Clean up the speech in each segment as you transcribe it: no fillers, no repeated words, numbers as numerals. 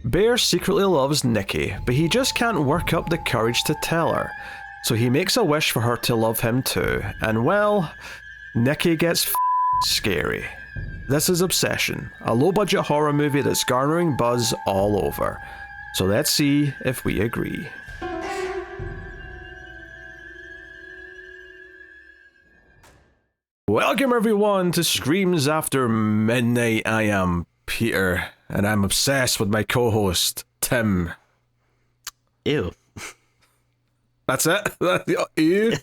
Bear secretly loves Nikki, but he just can't work up the courage to tell her. So he makes a wish for her to love him too, and well, Nikki gets scary. This is Obsession, a low-budget horror movie that's garnering buzz all over. So let's see if we agree. Welcome everyone to Screams After Midnight. I am Peter, and I'm obsessed with my co-host, Tim. Ew. That's it? Ew?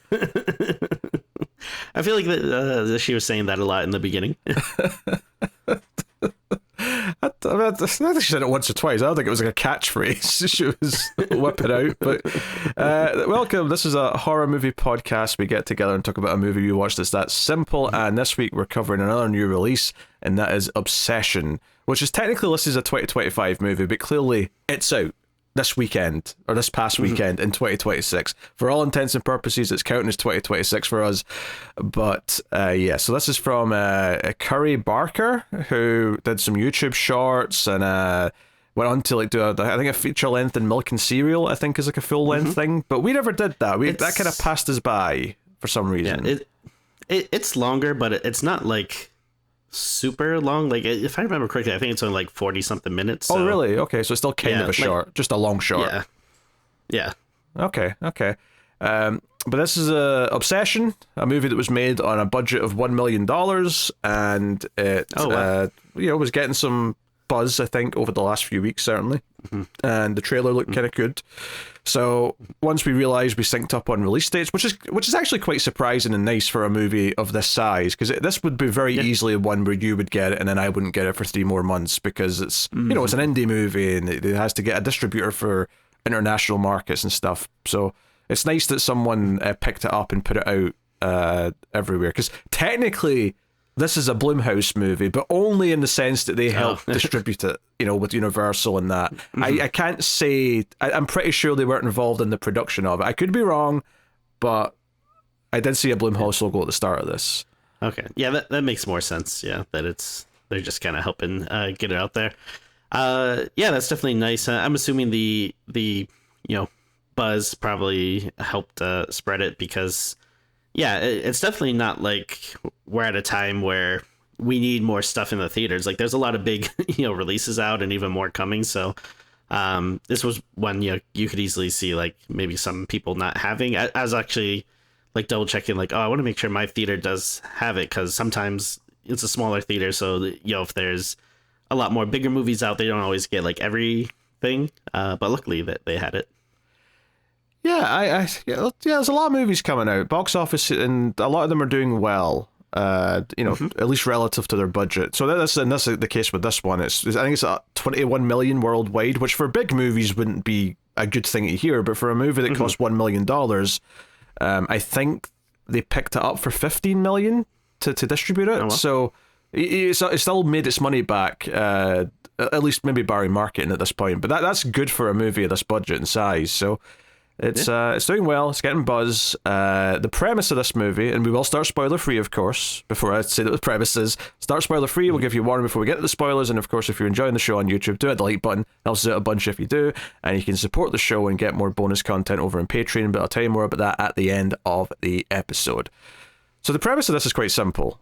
I feel like she was saying that a lot in the beginning. I think she said it once or twice. I don't think it was like a catchphrase she was whipping out. But welcome. This is a horror movie podcast. We get together and talk about a movie we watched that's that simple. And this week we're covering another new release, and that is Obsession, which is technically listed as a 2025 movie, but clearly it's out this weekend, or this past weekend in 2026. For all intents and purposes, it's counting as 2026 for us. But yeah, so this is from Curry Barker, who did some YouTube shorts and went on to like do I think a feature length in Milk and Cereal, I think is like a full length thing. But we never did that. That kind of passed us by for some reason. Yeah, it's longer, but it's not like super long. Like, if I remember correctly, I think it's only like 40 something minutes. So. Oh really? Okay, so it's still kind of a short, just a long short. Yeah. Okay. But this is Obsession, a movie that was made on a budget of $1 million, and it was getting some buzz, I think, over the last few weeks, certainly. And the trailer looked kind of good. So once we realised we synced up on release dates, which is actually quite surprising and nice for a movie of this size, because this would be very easily one where you would get it and then I wouldn't get it for 3 more months, because it's it's an indie movie and it has to get a distributor for international markets and stuff. So it's nice that someone picked it up and put it out everywhere, because technically this is a Blumhouse movie, but only in the sense that they helped distribute it, with Universal and that. I can't say, I'm pretty sure they weren't involved in the production of it. I could be wrong, but I did see a Blumhouse logo at the start of this. Okay. Yeah, that makes more sense. Yeah, that they're just kind of helping get it out there. Yeah, that's definitely nice. I'm assuming the buzz probably helped spread it, because yeah, it's definitely not like we're at a time where we need more stuff in the theaters. Like, there's a lot of big, releases out and even more coming. So this was one you could easily see, like, maybe some people not having. I was actually like double checking, like, I want to make sure my theater does have it, because sometimes it's a smaller theater. So, if there's a lot more bigger movies out, they don't always get like everything. But luckily that they had it. Yeah, there's a lot of movies coming out. Box office, and a lot of them are doing well. At least relative to their budget. So that's the case with this one. I think it's 21 million worldwide, which for big movies wouldn't be a good thing to hear, but for a movie that cost $1 million, I think they picked it up for 15 million to distribute it. Oh, well. So it still made its money back. At least maybe barring marketing at this point, but that's good for a movie of this budget and size. So it's doing well. It's getting buzz. The premise of this movie, and we will start spoiler free, of course. Before I say that the premise is start spoiler free, we'll give you a warning before we get to the spoilers. And of course, if you're enjoying the show on YouTube, do hit the like button. Helps us out a bunch if you do, and you can support the show and get more bonus content over on Patreon. But I'll tell you more about that at the end of the episode. So the premise of this is quite simple.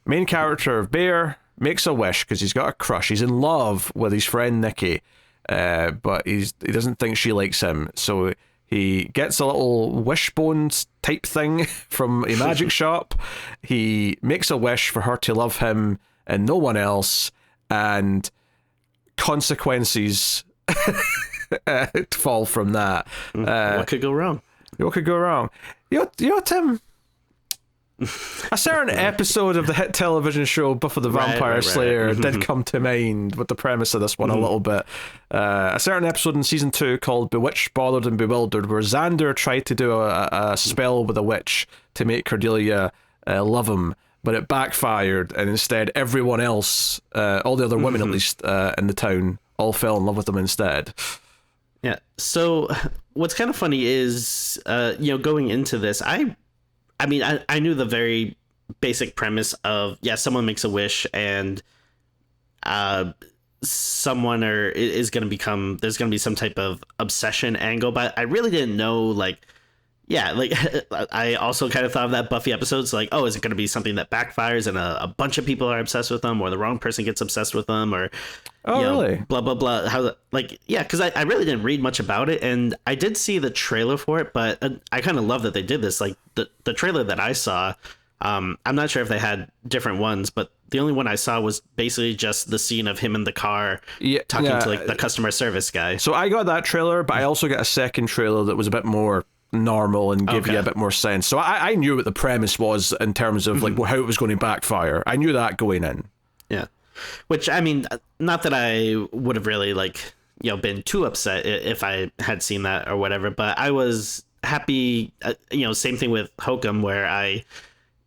Main character of Bear makes a wish because he's got a crush. He's in love with his friend Nikki, but he doesn't think she likes him. So he gets a little wishbone type thing from a magic shop. He makes a wish for her to love him and no one else, and consequences fall from that. What could go wrong? What could go wrong? You know, Tim, a certain episode of the hit television show Buffy the Vampire Slayer did come to mind with the premise of this one a little bit. A certain episode in season 2 called Bewitched, Bothered and Bewildered, where Xander tried to do a spell with a witch to make Cordelia love him, but it backfired, and instead everyone else, all the other women at least in the town, all fell in love with him instead. Yeah, so what's kind of funny is, going into this, I mean, I knew the very basic premise of, someone makes a wish and someone or is going to become, there's going to be some type of obsession angle, but I really didn't know, like, yeah, like I also kind of thought of that Buffy episodes, like, oh, is it going to be something that backfires and a bunch of people are obsessed with them, or the wrong person gets obsessed with them, or really? blah blah blah. How, like, yeah, because I really didn't read much about it, and I did see the trailer for it, but I kind of love that they did this. Like the trailer that I saw, I'm not sure if they had different ones, but the only one I saw was basically just the scene of him in the car talking to like the customer service guy. So I got that trailer, but I also got a second trailer that was a bit more normal and give you a bit more sense. So I knew what the premise was in terms of like how it was going to backfire. I knew that going in. Yeah, which, I mean, not that I would have really, like, you know, been too upset if I had seen that or whatever, but I was happy. You know, same thing with Hokum, where I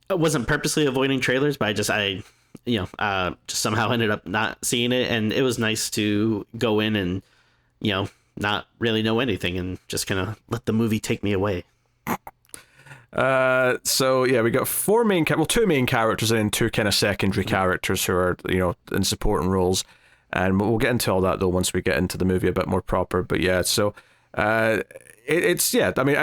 wasn't purposely avoiding trailers, but I just somehow ended up not seeing it, and it was nice to go in and, you know, not really know anything and just kind of let the movie take me away. So yeah, we got two main characters and two kind of secondary characters who are, you know, in supporting roles, and we'll get into all that though once we get into the movie a bit more proper. But yeah, so it's yeah. I mean,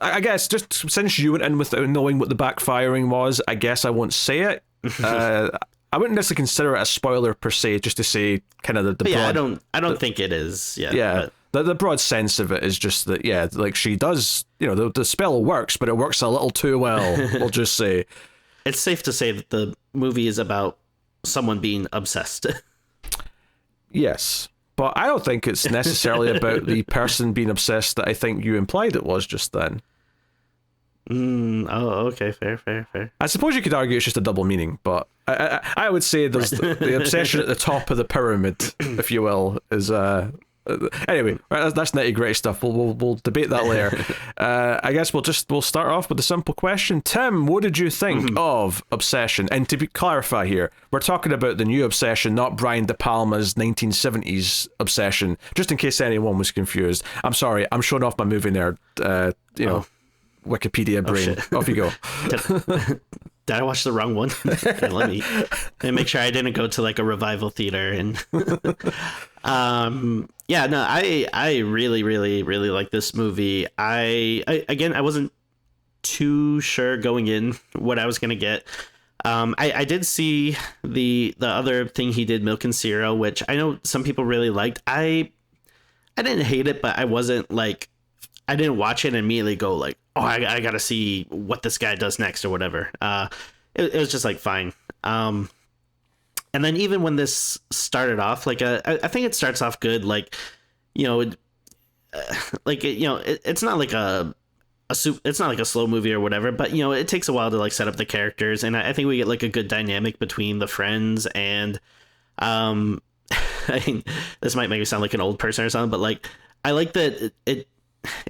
I guess just since you went in without knowing what the backfiring was, I guess I won't say it. I wouldn't necessarily consider it a spoiler per se, just to say kind of the broad, I don't think it is. Yeah. Yeah. The broad sense of it is just that, yeah, like she does, you know, the spell works, but it works a little too well, we'll just say. It's safe to say that the movie is about someone being obsessed. Yes. But I don't think it's necessarily about the person being obsessed that I think you implied it was just then. Oh, okay, fair. I suppose you could argue it's just a double meaning, but I would say there's the obsession at the top of the pyramid, if you will, is anyway. That's nitty gritty stuff. We'll debate that later. I guess we'll start off with a simple question. Tim, what did you think of Obsession? And to clarify here, we're talking about the new Obsession, not Brian De Palma's 1970s Obsession. Just in case anyone was confused. I'm sorry, I'm showing off my movie nerd. You know. Wikipedia brain. Off you go. Did I watch the wrong one? Okay, let me make sure I didn't go to like a revival theater. And yeah, no, I really like this movie. I wasn't too sure going in what I was gonna get. I did see the other thing he did, Milk and Zero, which I know some people really liked. I didn't hate it, but I wasn't like, I didn't watch it and immediately go like, oh, I gotta see what this guy does next or whatever. It was just like fine. And then even when this started off, like I think it starts off good. Like, you know, it's not like it's not like a slow movie or whatever, but you know, it takes a while to like set up the characters, and I think we get like a good dynamic between the friends. And I mean, this might make me sound like an old person or something, but like I like that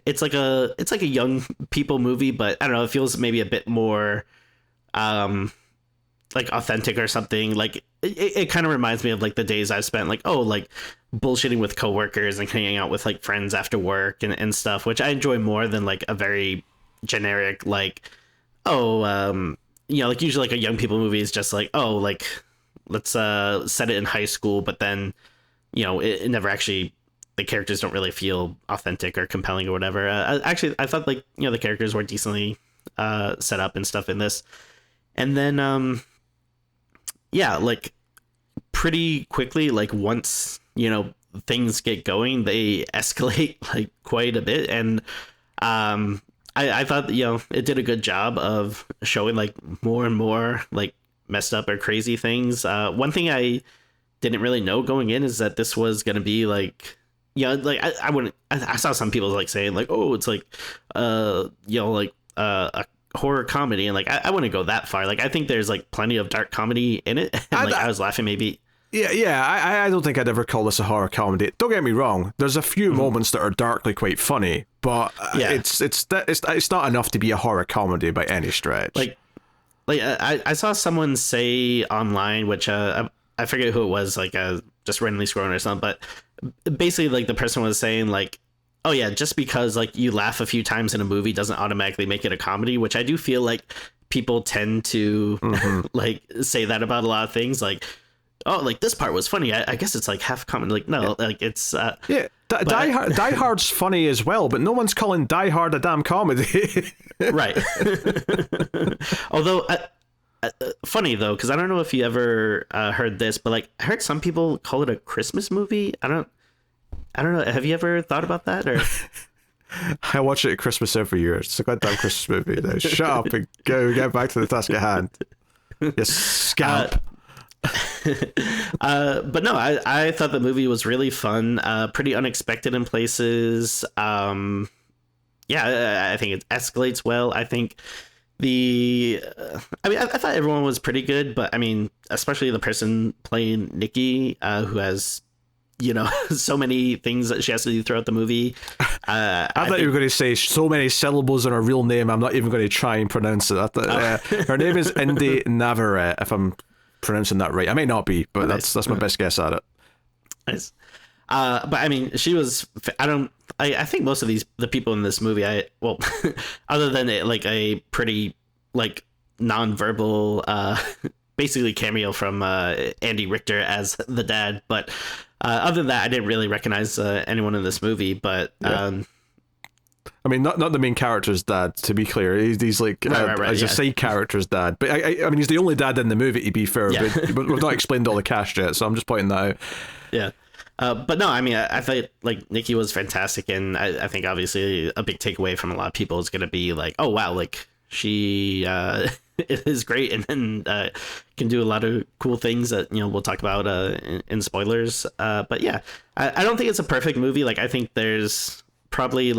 it's like a young people movie, but I don't know, it feels maybe a bit more like authentic or something. Like it kind of reminds me of like the days I've spent like, oh, like bullshitting with coworkers and hanging out with like friends after work and stuff, which I enjoy more than like a very generic like, oh, you know, like usually like a young people movie is just like, oh, like let's set it in high school, but then, you know, it never actually, the characters don't really feel authentic or compelling or whatever. I thought like, you know, the characters were decently set up and stuff in this. And then, yeah, like pretty quickly, like once, you know, things get going, they escalate like quite a bit. And I thought, you know, it did a good job of showing like more and more like messed up or crazy things. One thing I didn't really know going in is that this was going to be like, yeah, like I saw some people like saying like, oh, it's like, you know, like a horror comedy, and like I wouldn't go that far. Like I think there's like plenty of dark comedy in it, and like I was laughing maybe. Yeah. I don't think I'd ever call this a horror comedy. Don't get me wrong. There's a few moments that are darkly quite funny, but yeah, it's not enough to be a horror comedy by any stretch. Like I saw someone say online, which I forget who it was, like just randomly scrolling or something, but basically like the person was saying like, oh yeah, just because like you laugh a few times in a movie doesn't automatically make it a comedy, which I do feel like people tend to like say that about a lot of things. Like, oh, like this part was funny. I guess it's like half common. Like no, like it's Die Hard's funny as well, but no one's calling Die Hard a damn comedy. Right. Although funny though, because I don't know if you ever heard this, but like I heard some people call it a Christmas movie. I don't know. Have you ever thought about that? Or I watch it at Christmas every year. It's a goddamn Christmas movie. Now shut up and go get back to the task at hand. You scamp. But no, I thought the movie was really fun, pretty unexpected in places. I think it escalates well. I think I thought everyone was pretty good, but I mean, especially the person playing Nikki, who has, so many things that she has to do throughout the movie. I thought you were going to say so many syllables in her real name. I'm not even going to try and pronounce it. Her name is Inde Navarrette, if I'm pronouncing that right. I may not be, but that's my best guess at it. Nice. But I mean, she was. I think most of the people in this movie, other than a pretty non-verbal, basically cameo from Andy Richter as the dad, but other than that, I didn't really recognize anyone in this movie. But I mean, not the main character's dad, to be clear. He's like as a side character's dad. But I mean, he's the only dad in the movie, to be fair. Yeah. But we've not explained all the cast yet, so I'm just pointing that out. Yeah. But no, I mean, I thought Nikki was fantastic, and I think obviously a big takeaway from a lot of people is going to be like, oh wow, like she is great, and then can do a lot of cool things that we'll talk about in spoilers. But yeah, I don't think it's a perfect movie. Like I think there's probably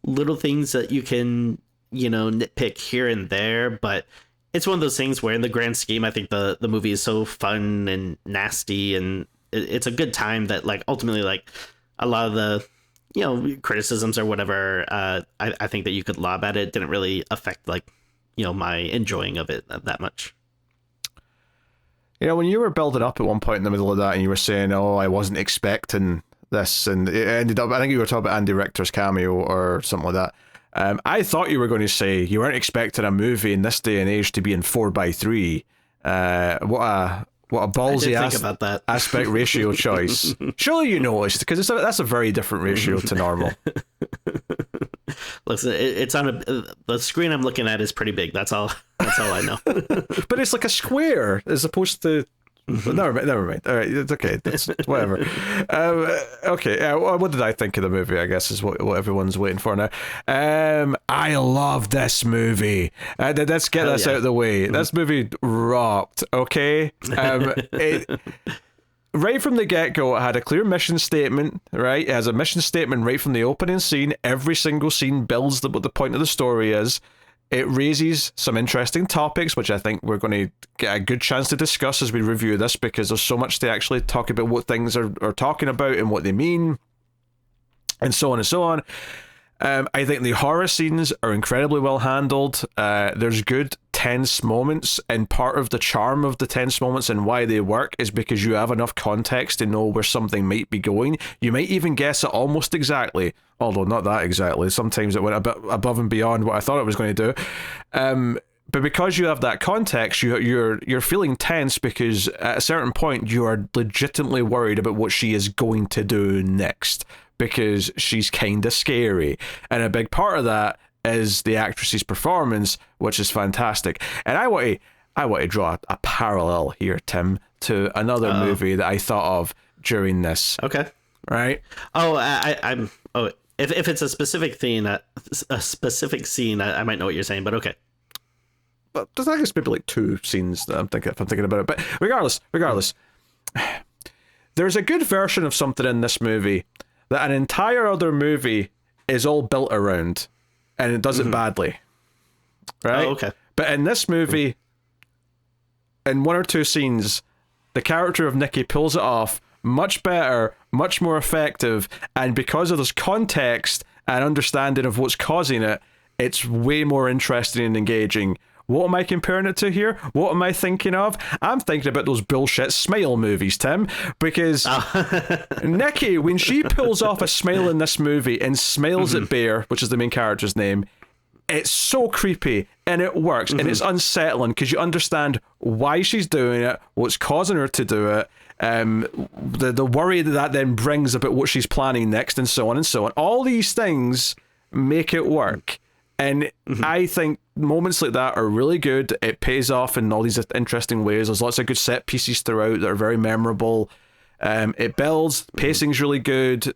little things that you can nitpick here and there, but it's one of those things where in the grand scheme, I think the movie is so fun and nasty, and it's a good time that ultimately a lot of the criticisms or whatever I think that you could lob at it didn't really affect my enjoying of it that much. When you were building up at one point in the middle of that and you were saying, oh, I wasn't expecting this, and it ended up, I think you were talking about Andy Richter's cameo or something like that. I thought you were going to say you weren't expecting a movie in this day and age to be in 4:3. What a ballsy aspect ratio choice. Surely you noticed, because that's a very different ratio to normal. Listen, it's on the screen I'm looking at is pretty big. That's all I know. But it's like a square as opposed to. Never mind. All right, it's okay. That's whatever. Okay. What did I think of the movie? I guess is what everyone's waiting for now. I love this movie. Let's get this out of the way. This movie rocked. Okay. Right from the get-go, it had a clear mission statement, right? It has a mission statement right from the opening scene. Every single scene builds what the point of the story is. It raises some interesting topics, which I think we're going to get a good chance to discuss as we review this, because there's so much to actually talk about what things are talking about and what they mean, and so on and so on. I think the horror scenes are incredibly well handled. There's good tense moments, and part of the charm of the tense moments and why they work is because you have enough context to know where something might be going. You might even guess it almost exactly, although not that exactly. Sometimes it went a bit above and beyond what I thought it was going to do. But because you have that context, you're feeling tense because at a certain point you are legitimately worried about what she is going to do next, because she's kind of scary. And a big part of that is the actress's performance, which is fantastic. And I want to draw a parallel here, Tim, to another movie that I thought of during this. Okay. Right? Oh, if it's a specific scene, I might know what you're saying, but okay. But there's I guess maybe two scenes that I'm thinking about it. But regardless, there's a good version of something in this movie that an entire other movie is all built around, and it does it badly. Right? Oh, okay. But in this movie, in one or two scenes, the character of Nikki pulls it off much better, much more effective, and because of this context and understanding of what's causing it, it's way more interesting and engaging. What am I comparing it to here? What am I thinking of? I'm thinking about those bullshit Smile movies, Tim, because Nikki, when she pulls off a smile in this movie and smiles at Bear, which is the main character's name, it's so creepy and it works and it's unsettling because you understand why she's doing it, what's causing her to do it, the worry that then brings about what she's planning next, and so on and so on. All these things make it work. And I think moments like that are really good. It pays off in all these interesting ways. There's lots of good set pieces throughout that are very memorable. It builds. Pacing's really good.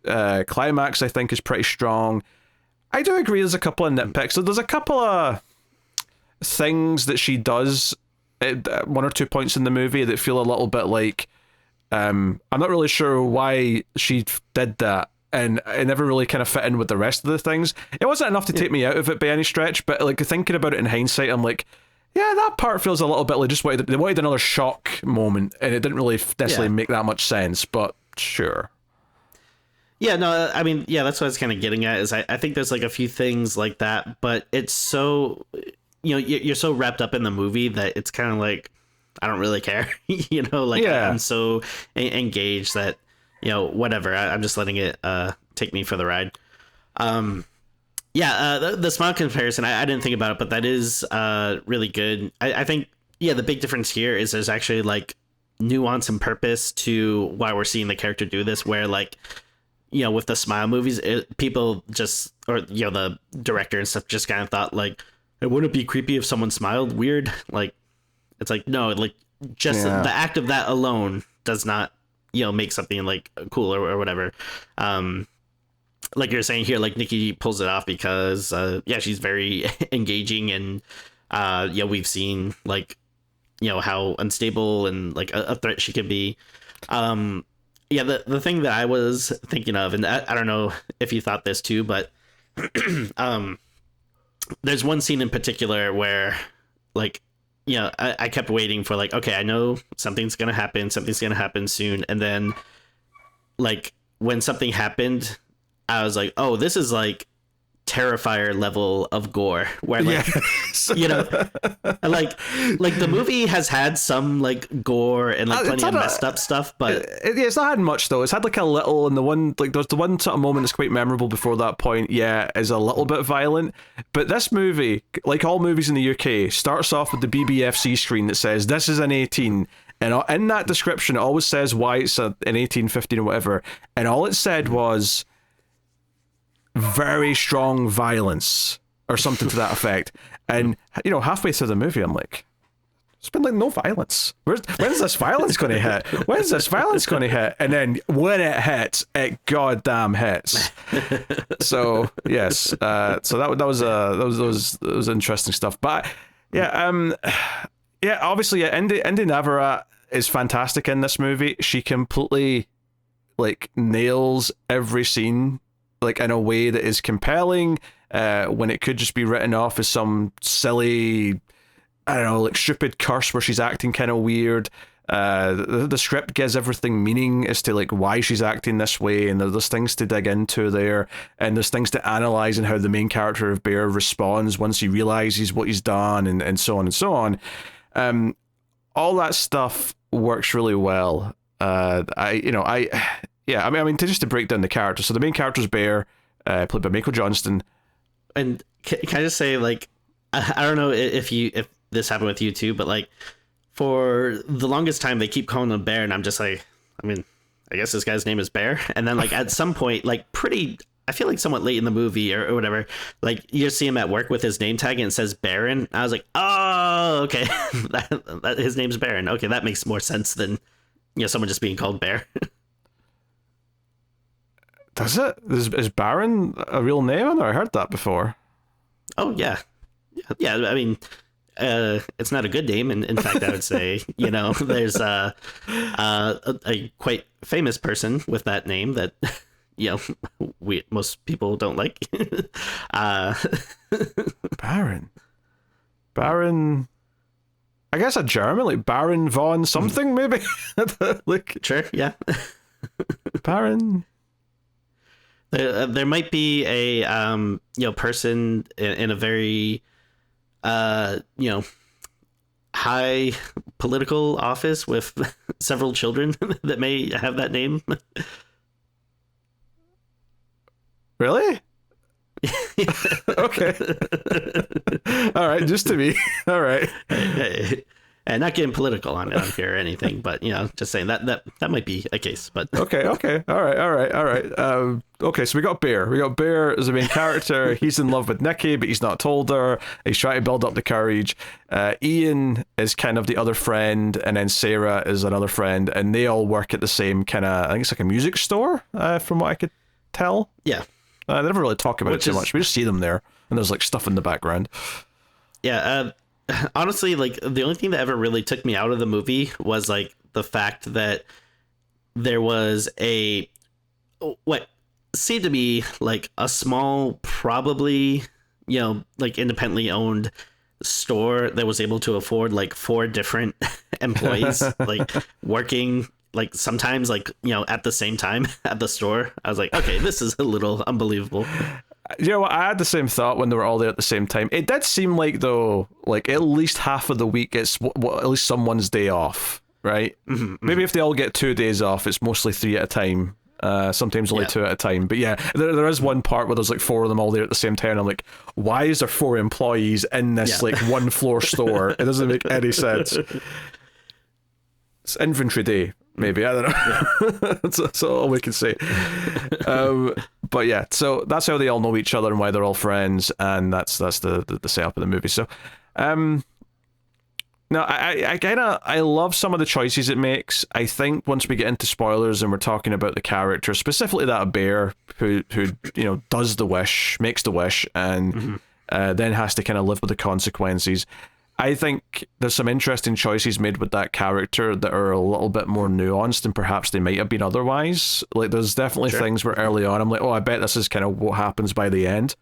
Climax, I think, is pretty strong. I do agree there's a couple of nitpicks. So there's a couple of things that she does at one or two points in the movie that feel a little bit like, I'm not really sure why she did that. And it never really kind of fit in with the rest of the things. It wasn't enough to take me out of it by any stretch, but like thinking about it in hindsight, I'm like, yeah, that part feels a little bit like they wanted another shock moment, and it didn't really necessarily make that much sense, but sure. Yeah, no, I mean, yeah, that's what I was kind of getting at, is I think there's like a few things like that, but it's so, you're so wrapped up in the movie that it's kind of like, I don't really care, I'm so engaged that, whatever, I'm just letting it take me for the ride. The smile comparison, I didn't think about it, but that is really good. I think, the big difference here is there's actually like nuance and purpose to why we're seeing the character do this, where like, with the smile movies, people just, or, the director and stuff just kind of thought like, it wouldn't be creepy if someone smiled weird. Like, it's like, no, like just the act of that alone does not, make something like cool or whatever. Like you're saying here, like Nikki pulls it off because, she's very engaging, and, we've seen like, how unstable and like a threat she can be. The thing that I was thinking of, and I don't know if you thought this too, but there's one scene in particular where like, I kept waiting for like, okay, I know something's going to happen soon. And then like when something happened, I was like, oh, this is like Terrifier level of gore, where like like the movie has had some like gore and like plenty of messed up stuff, but it's not had much though. It's had like a little, and the one like there's the one sort of moment that's quite memorable before that point, is a little bit violent. But this movie, like all movies in the UK, starts off with the BBFC screen that says this is an 18, and in that description it always says why it's an 18, 15 or whatever, and all it said was very strong violence or something to that effect. And halfway through the movie I'm like, it's been like no violence. When's this violence going to hit? When's this violence going to hit? And then when it hits, it goddamn hits. So yes, so that was interesting stuff. But obviously, Inde Navarrette is fantastic in this movie. She completely like nails every scene, like in a way that is compelling, when it could just be written off as some silly, I don't know, like stupid curse where she's acting kind of weird. The script gives everything meaning as to like why she's acting this way, and there's things to dig into there, and there's things to analyze in how the main character of Bear responds once he realizes what he's done, and so on and so on. All that stuff works really well. I mean, to break down the character. So the main character's Bear, played by Michael Johnston. And can I just say, like, I don't know if this happened with you too, but like for the longest time they keep calling him Bear, and I'm just like, I mean, I guess this guy's name is Bear. And then like at some point, like I feel like somewhat late in the movie or whatever, like you see him at work with his name tag and it says Baron. I was like, oh, okay, that his name's Baron. Okay, that makes more sense than someone just being called Bear. Does it? Is Baron a real name? I've never heard that before. Oh, yeah. Yeah, I mean, it's not a good name. And in fact, I would say, there's a quite famous person with that name that, most people don't like. Baron. I guess a German, like Baron von something, maybe? Like, sure, yeah. Baron. There might be a person in a very high political office with several children that may have that name. Really? Okay. All right, just to me. All right. And not getting political on here or anything, but just saying that might be a case. But Okay. All right. Okay, so we got Bear. Bear as the main character. He's in love with Nikki, but he's not told her. He's trying to build up the courage. Ian is kind of the other friend, and then Sarah is another friend, and they all work at the same kind of, I think it's like a music store, from what I could tell. Yeah. They never really talk about it too much. We just see them there, and there's like stuff in the background. Yeah. Honestly, like the only thing that ever really took me out of the movie was like the fact that there was what seemed to be like a small, probably, like independently owned store that was able to afford like 4 different employees, like working like sometimes like, at the same time at the store. I was like, okay, this is a little unbelievable. You know what? I had the same thought when they were all there at the same time. It did seem like, though, like at least half of the week it's at least someone's day off, right? Mm-hmm, maybe if they all get 2 days off, it's mostly 3 at a time. Sometimes only 2 at a time. But yeah, there is one part where there's like 4 of them all there at the same time. And I'm like, why is there 4 employees in this like 1 floor store? It doesn't make any sense. It's inventory day. Maybe, I don't know. Yeah. that's all we can say. But yeah, so that's how they all know each other and why they're all friends, and that's the setup of the movie. So, now I love some of the choices it makes. I think once we get into spoilers and we're talking about the character, specifically that Bear who does the wish, makes the wish, and then has to kind of live with the consequences. I think there's some interesting choices made with that character that are a little bit more nuanced than perhaps they might have been otherwise. Like, there's definitely things where early on I'm like, oh, I bet this is kind of what happens by the end.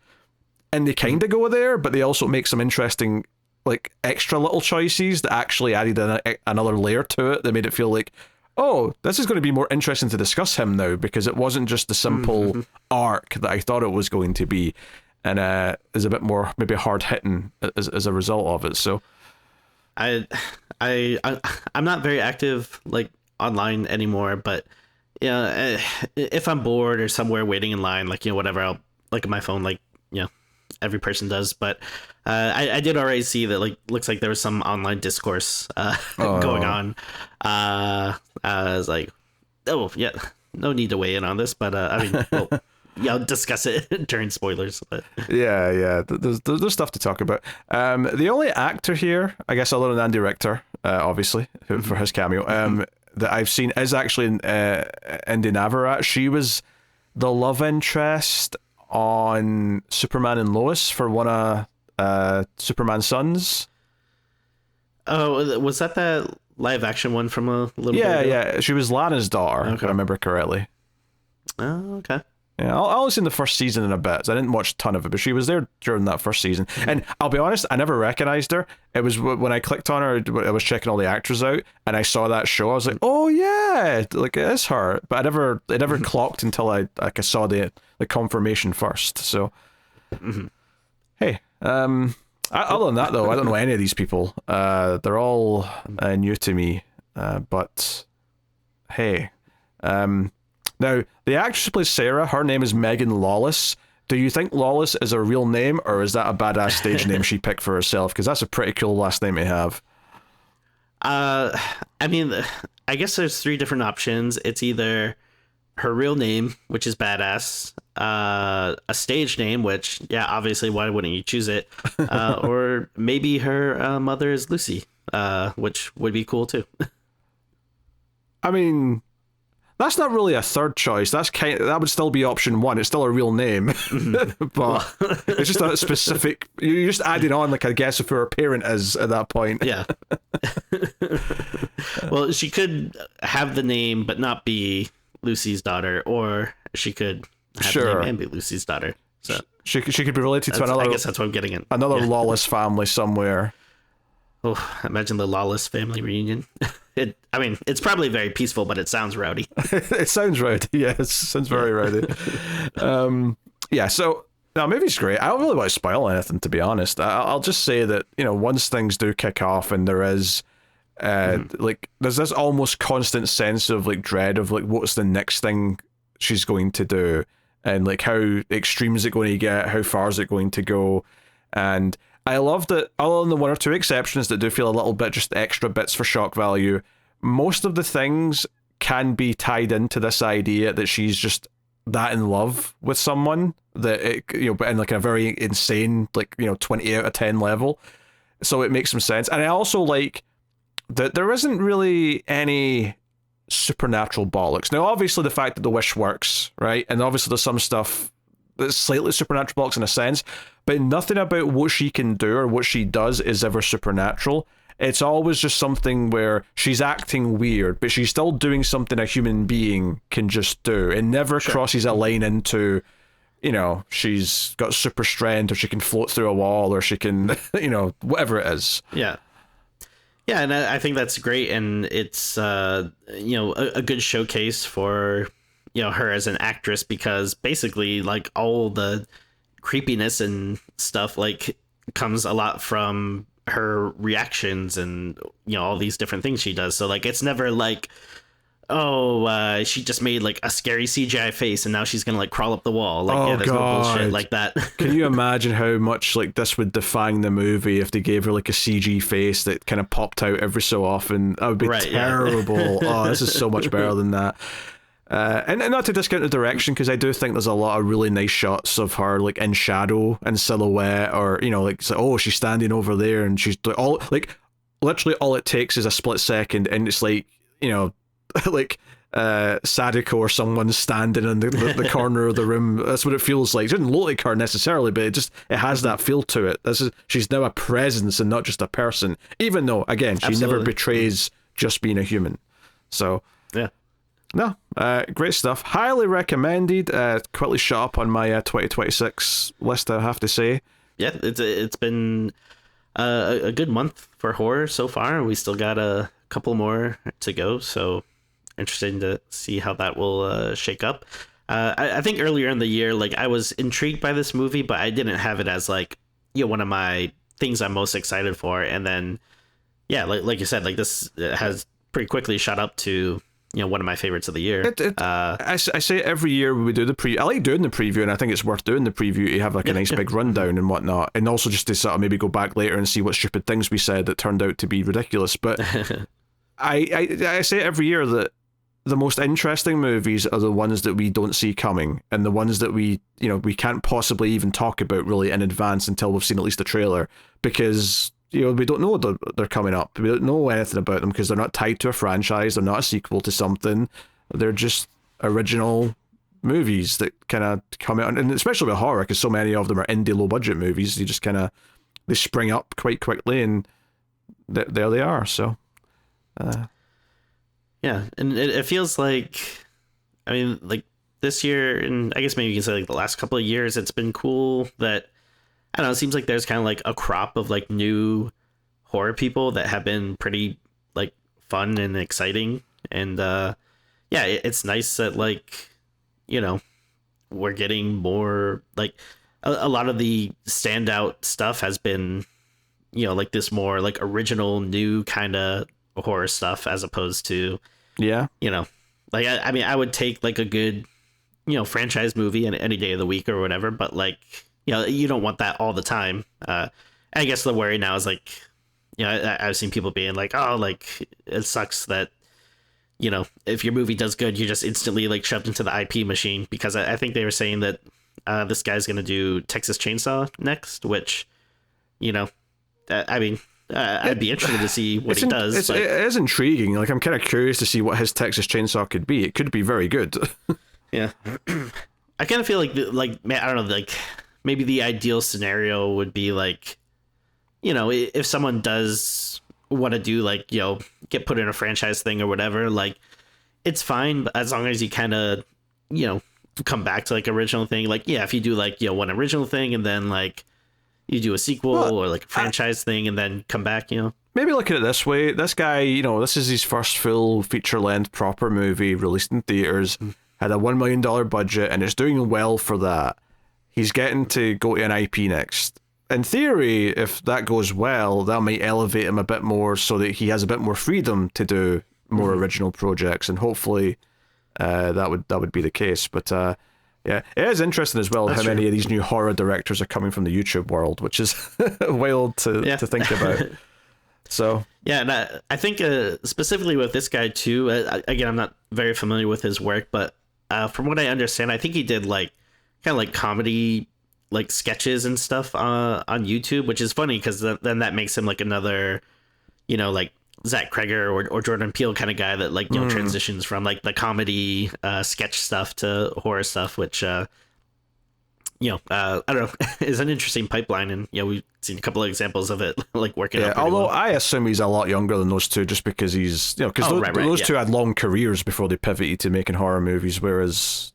And they kind of go there, but they also make some interesting, like, extra little choices that actually added another layer to it that made it feel like, oh, this is going to be more interesting to discuss him now, because it wasn't just the simple arc that I thought it was going to be. And is a bit more maybe hard hitting as a result of it. So, I'm not very active like online anymore, but if I'm bored or somewhere waiting in line, like whatever, I'll look at my phone, like every person does. But I did already see that like looks like there was some online discourse going on. I was like, oh yeah, no need to weigh in on this, but I mean, well. Yeah, I'll discuss it during spoilers. But yeah, there's stuff to talk about. The only actor here, I guess, other than Andy Richter, obviously, for his cameo, that I've seen is actually Inde Navarrette. She was the love interest on Superman and Lois for one of Superman's sons. Oh, was that live action one from a little bit ago? Yeah. She was Lana's daughter, if I remember correctly. Oh, okay. Yeah, I only seen the first season in a bit, so I didn't watch a ton of it, but she was there during that first season. And I'll be honest, I never recognized her. It was when I clicked on her, I was checking all the actors out, and I saw that show. I was like, oh yeah, like it is her. But it never clocked until I saw the confirmation first. So, hey, other than that though, I don't know any of these people. They're all new to me. But hey, now, the actress who plays Sarah, her name is Megan Lawless. Do you think Lawless is a real name, or is that a badass stage name she picked for herself? Because that's a pretty cool last name to have. I mean, I guess there's 3 different options. It's either her real name, which is badass, a stage name, which, yeah, obviously, why wouldn't you choose it? Or maybe her mother is Lucy, which would be cool too. I mean, that's not really a third choice. That would still be option 1. It's still a real name, but it's just a specific. You're just adding on, like, I guess, of who her parent is at that point. Yeah. Well, she could have the name but not be Lucy's daughter, or she could have the name and be Lucy's daughter. So she could be related to another. I guess that's what I'm getting at. Another Lawless family somewhere. Oh, imagine the Lawless family reunion. I mean, it's probably very peaceful, but it sounds rowdy. It sounds rowdy. Yeah, it sounds very rowdy. Yeah, so now movie's great. I don't really want to spoil anything, to be honest. I'll just say that, once things do kick off and there is like, there's this almost constant sense of like dread of like what's the next thing she's going to do. and like how extreme is it going to get, how far is it going to go. And I love that, other than the one or two exceptions that do feel a little bit just extra bits for shock value, most of the things can be tied into this idea that she's just that in love with someone, that it, but in like a very insane, like 20 out of 10 level. So it makes some sense. And I also like that there isn't really any supernatural bollocks. Now, obviously, the fact that the wish works, right? And obviously, there's some stuff that's slightly supernatural bollocks in a sense, but nothing about what she can do or what she does is ever supernatural. It's always just something where she's acting weird, but she's still doing something a human being can just do. It never crosses a line into, she's got super strength, or she can float through a wall, or she can, whatever it is. Yeah. Yeah, and I think that's great, and it's a good showcase for her as an actress, because basically like all the creepiness and stuff like comes a lot from her reactions and all these different things she does. So like it's never like, she just made like a scary CGI face and now she's gonna like crawl up the wall. Like, there's no bullshit like that. Can you imagine how much like this would define the movie if they gave her like a CG face that kind of popped out every so often? That would be terrible. Yeah. This is so much better than that. And not to discount the direction, because I do think there's a lot of really nice shots of her like in shadow and silhouette, or she's standing over there and she's literally all it takes is a split second and it's like like Sadako or someone standing in the corner of the room. That's what it feels like. It doesn't look like her necessarily, but it has that feel to it. She's now a presence and not just a person, even though again she never betrays just being a human. So yeah. No, great stuff. Highly recommended. Quickly shot up on my 2026 list, I have to say. Yeah, it's been a good month for horror so far. We still got a couple more to go, so interesting to see how that will shake up. I think earlier in the year, like I was intrigued by this movie, but I didn't have it as like one of my things I'm most excited for. And then, yeah, like you said, like this has pretty quickly shot up to one of my favorites of the year. I say every year we do the preview. I like doing the preview, and I think it's worth doing the preview to have like a nice big rundown and whatnot, and also just to sort of maybe go back later and see what stupid things we said that turned out to be ridiculous. But I say every year that the most interesting movies are the ones that we don't see coming, and the ones that we can't possibly even talk about really in advance until we've seen at least a trailer, because we don't know they're coming up. We don't know anything about them because they're not tied to a franchise. They're not a sequel to something. They're just original movies that kind of come out, and especially with horror, because so many of them are indie low budget movies. You just they spring up quite quickly, and there they are. So yeah, and it feels like, I mean, like this year, and I guess maybe you can say like the last couple of years, it's been cool that, I don't know, it seems like there's kind of like a crop of like new horror people that have been pretty like fun and exciting. And it's nice that like, we're getting more like a lot of the standout stuff has been, like this more like original new kind of horror stuff, as opposed to, like, I mean, I would take like a good, franchise movie any day of the week or whatever, but like, you don't want that all the time. I guess the worry now is like, I've seen people being like, oh, like it sucks that, if your movie does good, you're just instantly like shoved into the IP machine, because I think they were saying that this guy's going to do Texas Chainsaw next, which, I mean, I'd be interested to see what he does. It is intriguing. Like, I'm kind of curious to see what his Texas Chainsaw could be. It could be very good. Yeah. I kind of feel like, man, I don't know, like, maybe the ideal scenario would be like, if someone does want to do like, get put in a franchise thing or whatever, like it's fine, but as long as you kind of, come back to like original thing. Like, yeah, if you do like, one original thing and then like you do a sequel or like a franchise thing and then come back, Maybe look at it this way. This guy, this is his first full feature-length proper movie released in theaters, had a $1 million budget, and it's doing well for that. He's getting to go to an IP next. In theory, if that goes well, that might elevate him a bit more so that he has a bit more freedom to do more original projects, and hopefully that would be the case. But Yeah, it is interesting as well how many of these new horror directors are coming from the YouTube world, which is wild to think about. So yeah, and I think specifically with this guy too. Again, I'm not very familiar with his work, but from what I understand, I think he did like kind of like comedy, like sketches and stuff on YouTube, which is funny because then that makes him like another, like Zach Kreger or Jordan Peele kind of guy that like transitions from like the comedy sketch stuff to horror stuff, which I don't know, is an interesting pipeline, and we've seen a couple of examples of it like working out although well. I assume he's a lot younger than those two, just because he's because those two had long careers before they pivoted to making horror movies, whereas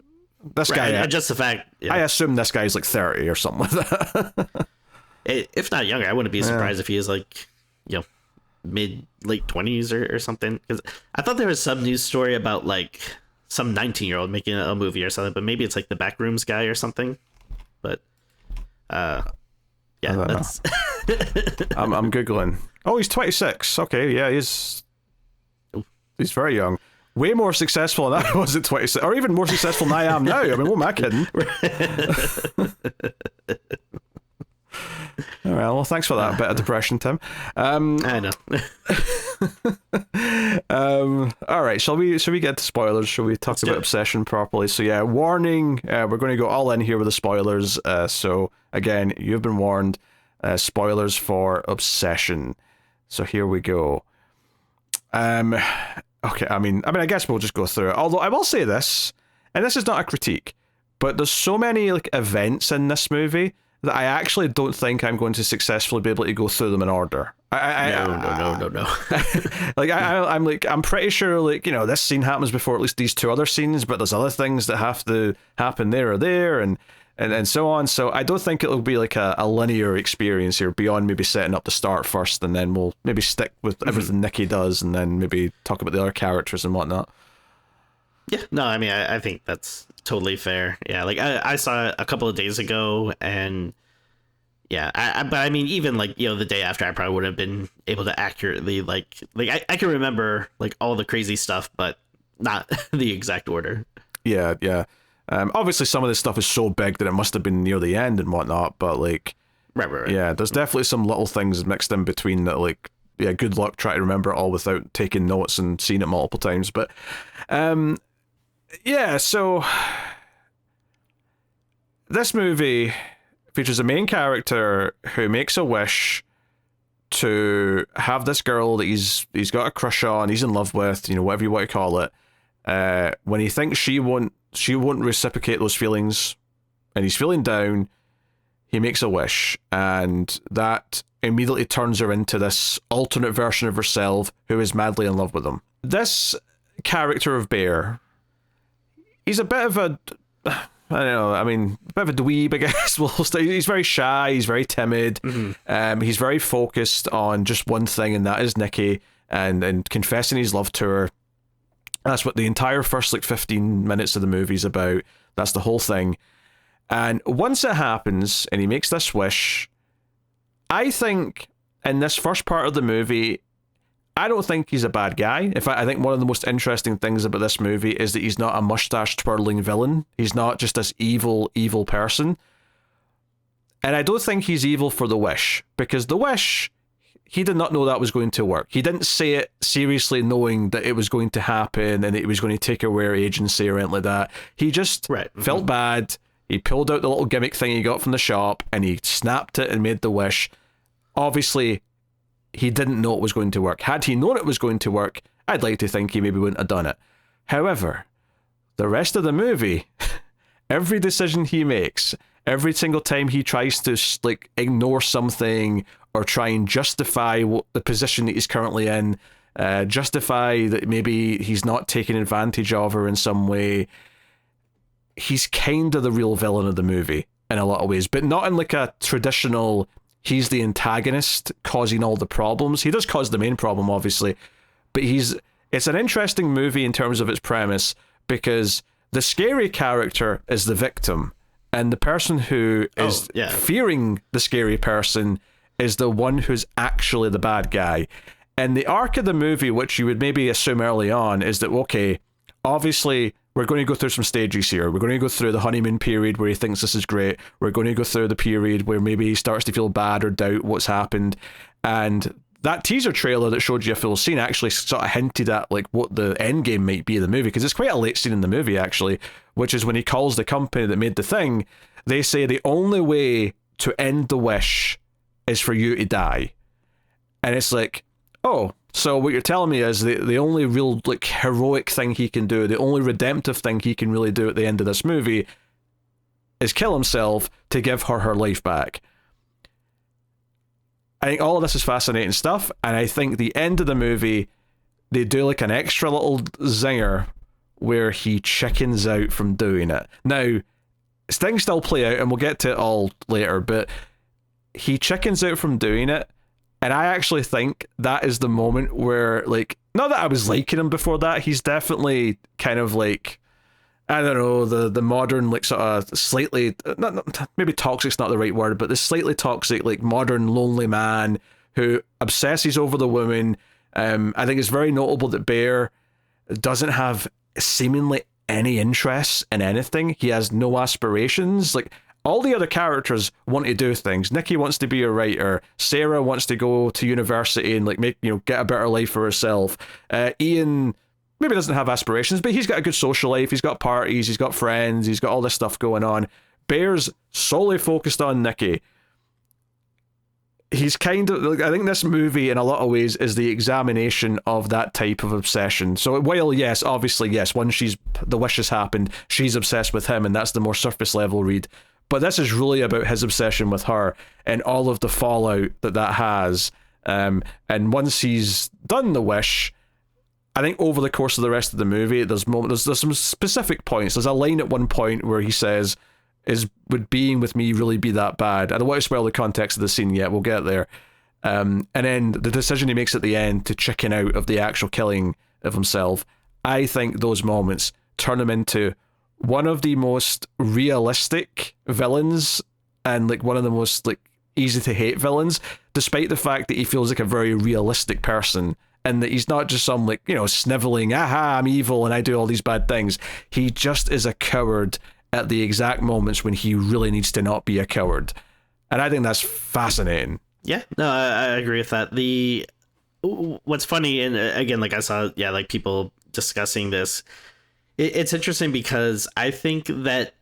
this guy, just the fact, I assume this guy's like 30 or something like that. If not younger, I wouldn't be surprised if he is like late 20s or something, because I thought there was some news story about like some 19-year-old making a movie or something, but maybe it's like the Backrooms guy or something. But that's I'm googling. Oh, he's 26. Okay, yeah, he's very young. Way more successful than I was at 26, or even more successful than I am now. I mean, what am I kidding? All right, well, thanks for that bit of depression, Tim. I know. All right, shall we get to spoilers? Shall we talk about Obsession properly? So yeah, warning, we're going to go all in here with the spoilers. So again, you've been warned. Spoilers for Obsession. So here we go. Okay, I mean, I guess we'll just go through it. Although I will say this, and this is not a critique, but there's so many like events in this movie that I actually don't think I'm going to successfully be able to go through them in order. No. Like I'm pretty sure like this scene happens before at least these two other scenes, but there's other things that have to happen there or there, and so on. So I don't think it'll be like a linear experience here beyond maybe setting up the start first, and then we'll maybe stick with everything Nikki does, and then maybe talk about the other characters and whatnot. Yeah, no, I mean, I think that's totally fair. Yeah, like I saw it a couple of days ago, and yeah, but I mean, even like the day after, I probably wouldn't have been able to accurately like I can remember like all the crazy stuff, but not the exact order. Yeah. Obviously, some of this stuff is so big that it must have been near the end and whatnot, but like, right. Yeah, there's definitely some little things mixed in between that, like, yeah, good luck trying to remember it all without taking notes and seeing it multiple times. But, yeah, so this movie features a main character who makes a wish to have this girl that he's got a crush on, he's in love with, whatever you want to call it. When he thinks she won't reciprocate those feelings, and he's feeling down, he makes a wish, and that immediately turns her into this alternate version of herself who is madly in love with him. This character of Bear, he's a bit of a, I don't know, a bit of a dweeb, I guess. He's very shy, he's very timid, he's very focused on just one thing, and that is Nikki, and confessing his love to her. That's what the entire first 15 minutes of the movie is about. That's the whole thing. And once it happens and he makes this wish, I think in this first part of the movie, I don't think he's a bad guy. In fact, I think one of the most interesting things about this movie is that he's not a mustache twirling villain. He's not just this evil person. And I don't think he's evil for the wish, because the wish, he did not know that was going to work. He didn't say it seriously knowing that it was going to happen and it was going to take away her agency or anything like that. He just felt bad. He pulled out the little gimmick thing he got from the shop and he snapped it and made the wish. Obviously, he didn't know it was going to work. Had he known it was going to work, I'd like to think he maybe wouldn't have done it. However, the rest of the movie, every decision he makes, every single time he tries to ignore something or try and justify the position that he's currently in, justify that maybe he's not taking advantage of her in some way, he's kind of the real villain of the movie in a lot of ways, but not in like a traditional, he's the antagonist causing all the problems. He does cause the main problem, obviously, but it's an interesting movie in terms of its premise, because the scary character is the victim, and the person who is fearing the scary person is the one who's actually the bad guy. And the arc of the movie, which you would maybe assume early on, is that, okay, obviously we're going to go through some stages here. We're going to go through the honeymoon period where he thinks this is great. We're going to go through the period where maybe he starts to feel bad or doubt what's happened. And that teaser trailer that showed you a full scene actually sort of hinted at like what the end game might be of the movie, because it's quite a late scene in the movie actually, which is when he calls the company that made the thing. They say the only way to end the wish is for you to die. And it's like, oh, so what you're telling me is the only real like heroic thing he can do, the only redemptive thing he can really do at the end of this movie is kill himself to give her life back. I think all of this is fascinating stuff, and I think the end of the movie, they do like an extra little zinger where he chickens out from doing it. Now, things still play out, and we'll get to it all later, but he chickens out from doing it, and I actually think that is the moment where, like, not that I was liking him before that, he's definitely kind of like, I don't know, the modern, like, sort of slightly, not maybe toxic's not the right word, but the slightly toxic, like, modern lonely man who obsesses over the woman. I think it's very notable that Bear doesn't have seemingly any interest in anything. He has no aspirations. Like, all the other characters want to do things. Nikki wants to be a writer. Sarah wants to go to university and like make, get a better life for herself. Ian maybe doesn't have aspirations, but he's got a good social life. He's got parties. He's got friends. He's got all this stuff going on. Bear's solely focused on Nikki. He's kind of, I think this movie in a lot of ways is the examination of that type of obsession. So while yes, obviously yes, once the wish has happened, she's obsessed with him, and that's the more surface level read. But this is really about his obsession with her and all of the fallout that has. And once he's done the wish, I think over the course of the rest of the movie, there's some specific points. There's a line at one point where he says, would being with me really be that bad? I don't want to spoil the context of the scene yet, we'll get there. And then the decision he makes at the end to chicken out of the actual killing of himself, I think those moments turn him into one of the most realistic villains and like one of the most like easy to hate villains, despite the fact that he feels like a very realistic person and that he's not just some like, sniveling, aha, I'm evil and I do all these bad things. He just is a coward at the exact moments when he really needs to not be a coward. And I think that's fascinating. Yeah, no, I agree with that. What's funny, and again, like I saw, like people discussing this, it's interesting because I think that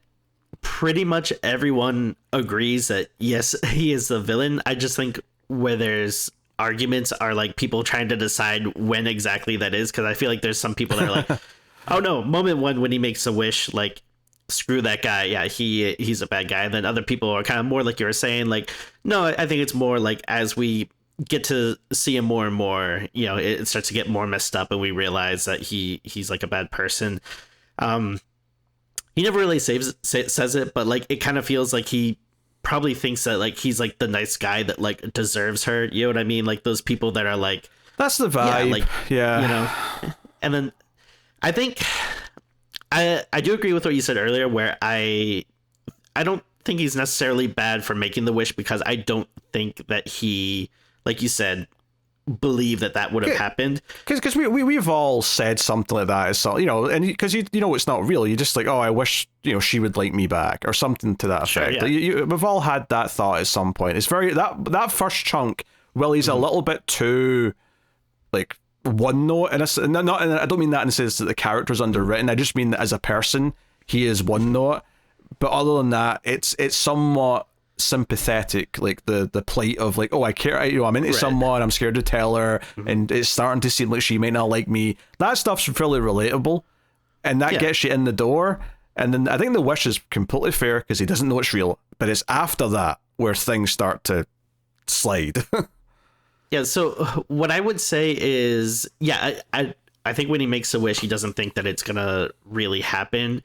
pretty much everyone agrees that yes, he is the villain. I just think where there's arguments are like people trying to decide when exactly that is, because I feel like there's some people that are like, oh no, moment one when he makes a wish, like screw that guy, yeah, he's a bad guy. And then other people are kind of more like you were saying, like, no, I think it's more like as we get to see him more and more, it starts to get more messed up and we realize that he's like a bad person. He never really says it, but like it kind of feels like he probably thinks that like he's like the nice guy that like deserves her, you know what I mean? Like those people that are like, that's the vibe, and then I think I do agree with what you said earlier, where I don't think he's necessarily bad for making the wish, because I don't think that he, like you said, believe that would have happened. Because we've all said something like that, and because it's not real. You're just like, oh, I wish she would like me back, or something to that effect. Sure, yeah. We've all had that thought at some point. It's very that first chunk. Well, he's a little bit too like one note, and I don't mean that in the sense that the character's underwritten. I just mean that as a person, he is one note. But other than that, it's somewhat sympathetic, like the plight of like, oh, I care, I'm into someone, I'm scared to tell her, and it's starting to seem like she might not like me. That stuff's fairly relatable, and that gets you in the door. And then I think the wish is completely fair because he doesn't know it's real, but it's after that where things start to slide. Yeah, so what I would say is, I think when he makes a wish, he doesn't think that it's gonna really happen.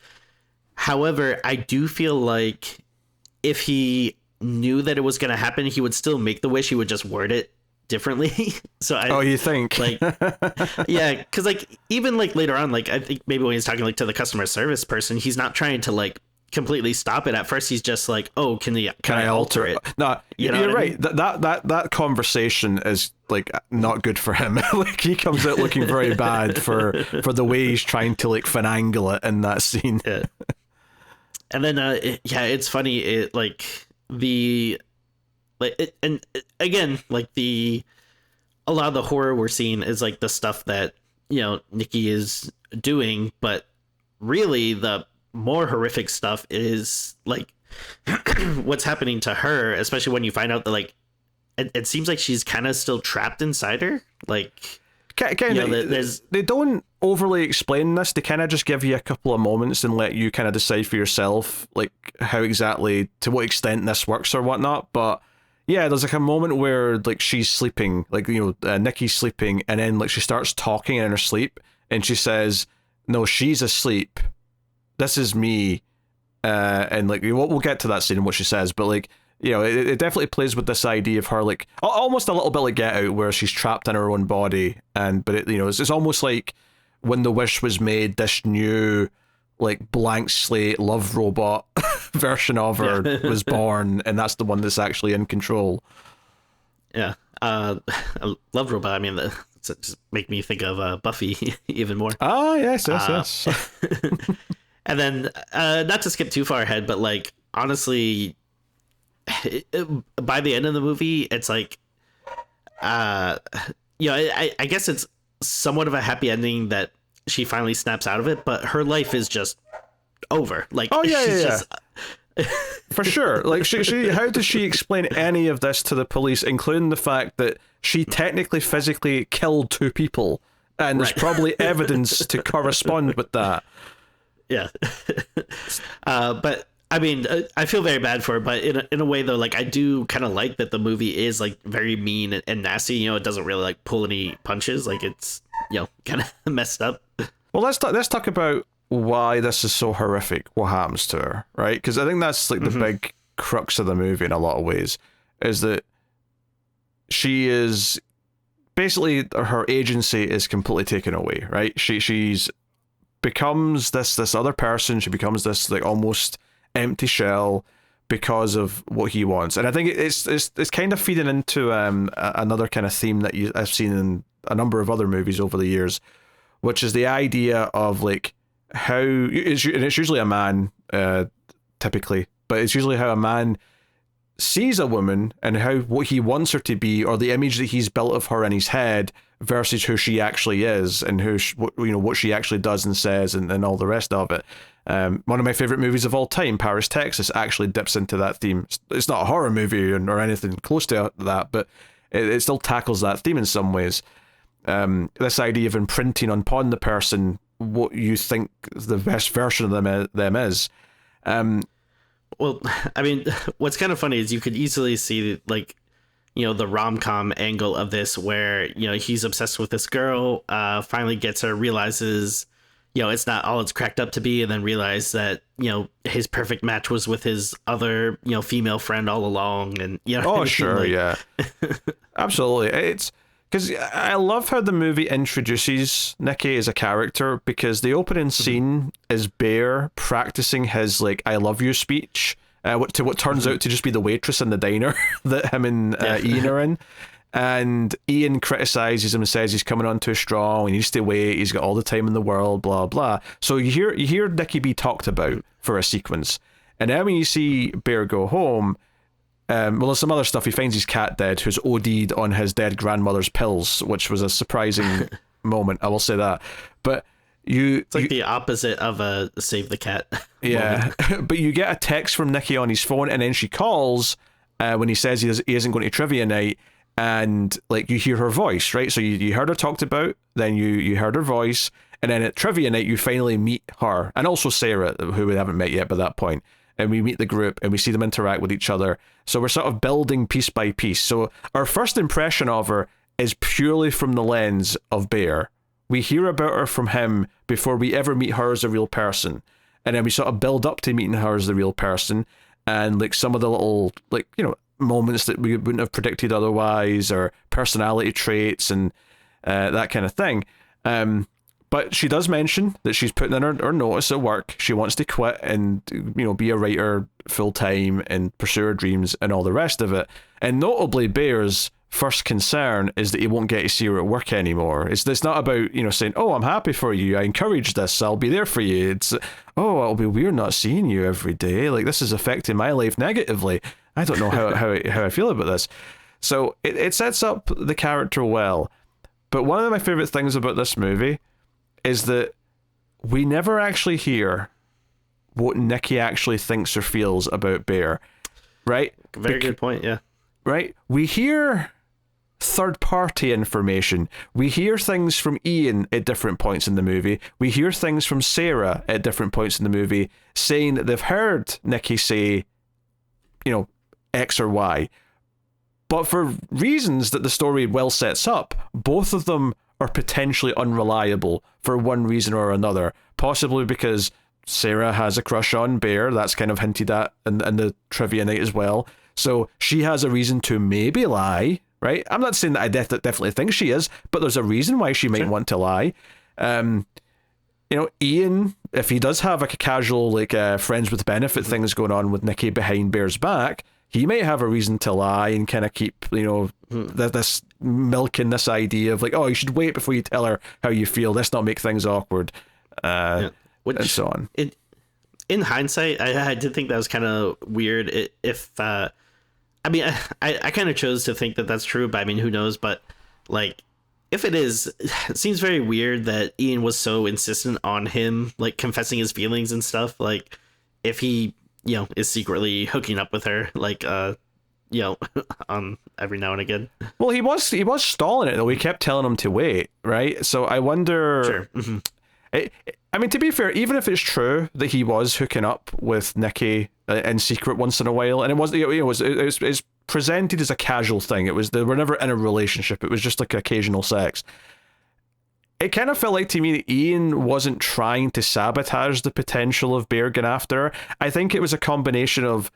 However, I do feel like if he knew that it was gonna happen, he would still make the wish. He would just word it differently. So you think? Like, yeah, because like even like later on, like I think maybe when he's talking like to the customer service person, he's not trying to like completely stop it. At first, he's just like, "Oh, can I alter it?" No, You know you're what I right. mean? That conversation is like not good for him. Like he comes out looking very bad for the way he's trying to like finagle it in that scene. Yeah. And then it's funny. It like the like it, and again like the a lot of the horror we're seeing is like the stuff that Nikki is doing, but really the more horrific stuff is like what's happening to her, especially when you find out that like it seems like she's kind of still trapped inside her. Like kind of, they don't overly explain this. They kind of just give you a couple of moments and let you kind of decide for yourself like how exactly, to what extent this works or whatnot. But yeah, there's like a moment where like she's sleeping, like Nikki's sleeping, and then like she starts talking in her sleep, and she says, "No, she's asleep. This is me." And like we'll get to that scene and what she says, but like it definitely plays with this idea of her like almost a little bit like Get Out, where she's trapped in her own body, but it's almost like when The Wish was made, this new like blank slate love robot version of her was born, and that's the one that's actually in control. Yeah, love robot. I mean, just make me think of Buffy even more. Ah, yes. And then, not to skip too far ahead, but like honestly, by the end of the movie, it's like, I guess it's somewhat of a happy ending that she finally snaps out of it, but her life is just over. Like, just... For sure. Like, she how does she explain any of this to the police, including the fact that she technically physically killed 2 people, and there's probably evidence to correspond with that. Yeah. But I mean, I feel very bad for her, but in a way though, like I do kind of like that the movie is like very mean and nasty. It doesn't really like pull any punches. Like it's kind of messed up. Well, let's talk about why this is so horrific. What happens to her, right? Because I think that's like the big crux of the movie in a lot of ways, is that she is basically, her agency is completely taken away. Right? She's becomes this other person. She becomes this like almost empty shell because of what he wants. And I think it's kind of feeding into another kind of theme that I've seen in a number of other movies over the years, which is the idea of like how it's usually a man typically, but it's usually how a man sees a woman and how what he wants her to be, or the image that he's built of her in his head versus who she actually is, and what she actually does and says, and all the rest of it. One of my favorite movies of all time, Paris, Texas, actually dips into that theme. It's not a horror movie or anything close to that, but it still tackles that theme in some ways. This idea of imprinting upon the person what you think the best version of them is. Well, I mean, what's kind of funny is you could easily see like, the rom-com angle of this, where, he's obsessed with this girl, finally gets her, realizes, it's not all it's cracked up to be, and then realize that, his perfect match was with his other, female friend all along. And, Oh, sure. Yeah, absolutely. It's because I love how the movie introduces Nikki as a character, because the opening scene is Bear practicing his like "I love you" speech, what turns out to just be the waitress in the diner that him and Ian are in. And Ian criticizes him and says he's coming on too strong, he needs to wait, he's got all the time in the world, blah blah. So you hear Nikki be talked about for a sequence, and then when you see Bear go home, there's some other stuff. He finds his cat dead, who's OD'd on his dead grandmother's pills, which was a surprising moment, I will say that. But it's like the opposite of a save the cat. Yeah, but you get a text from Nikki on his phone, and then she calls when he says he isn't going to trivia night, and like you hear her voice, right? So you heard her talked about, then you heard her voice, and then at trivia night you finally meet her, and also Sarah, who we haven't met yet by that point. And we meet the group and we see them interact with each other. So we're sort of building piece by piece. So our first impression of her is purely from the lens of Bear. We hear about her from him before we ever meet her as a real person. And then we sort of build up to meeting her as the real person. And like some of the little moments that we wouldn't have predicted otherwise, or personality traits and that kind of thing. But she does mention that she's putting in her notice at work. She wants to quit and, be a writer full time and pursue her dreams and all the rest of it. And notably, Bear's first concern is that he won't get to see her at work anymore. It's not about, saying, oh, I'm happy for you, I encourage this, I'll be there for you. It's, oh, it'll be weird not seeing you every day. Like, this is affecting my life negatively. I don't know how I feel about this. So it sets up the character well. But one of my favorite things about this movie is that we never actually hear what Nikki actually thinks or feels about Bear, right? Very good point, yeah. Right? We hear third-party information. We hear things from Ian at different points in the movie. We hear things from Sarah at different points in the movie saying that they've heard Nikki say, X or Y. But for reasons that the story well sets up, both of them are potentially unreliable for one reason or another. Possibly because Sarah has a crush on Bear. That's kind of hinted at in the trivia night as well. So she has a reason to maybe lie, right? I'm not saying that I definitely think she is, but there's a reason why she might want to lie. Ian, if he does have like a casual, friends with benefit things going on with Nikki behind Bear's back, he might have a reason to lie and kind of keep, this milking this idea of you should wait before you tell her how you feel. Let's not make things awkward, and so on. In hindsight, I did think that was kind of weird. I kind of chose to think that that's true, but I mean, who knows? But if it is, it seems very weird that Ian was so insistent on him confessing his feelings and stuff. If he is secretly hooking up with her, on every now and again. Well, he was stalling it though. We kept telling him to wait, right? So I wonder. Sure. Mm-hmm. To be fair, even if it's true that he was hooking up with Nikki in secret once in a while, and it was presented as a casual thing. They were never in a relationship. It was just occasional sex. It kind of felt like to me that Ian wasn't trying to sabotage the potential of Bear going after her. I think it was a combination of,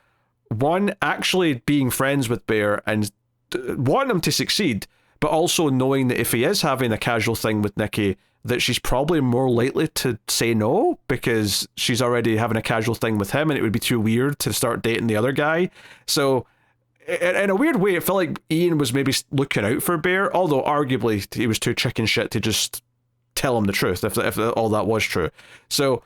one, actually being friends with Bear and wanting him to succeed, but also knowing that if he is having a casual thing with Nikki, that she's probably more likely to say no because she's already having a casual thing with him and it would be too weird to start dating the other guy. So in a weird way, it felt like Ian was maybe looking out for Bear, although arguably he was too chicken shit to just tell him the truth if all that was true. So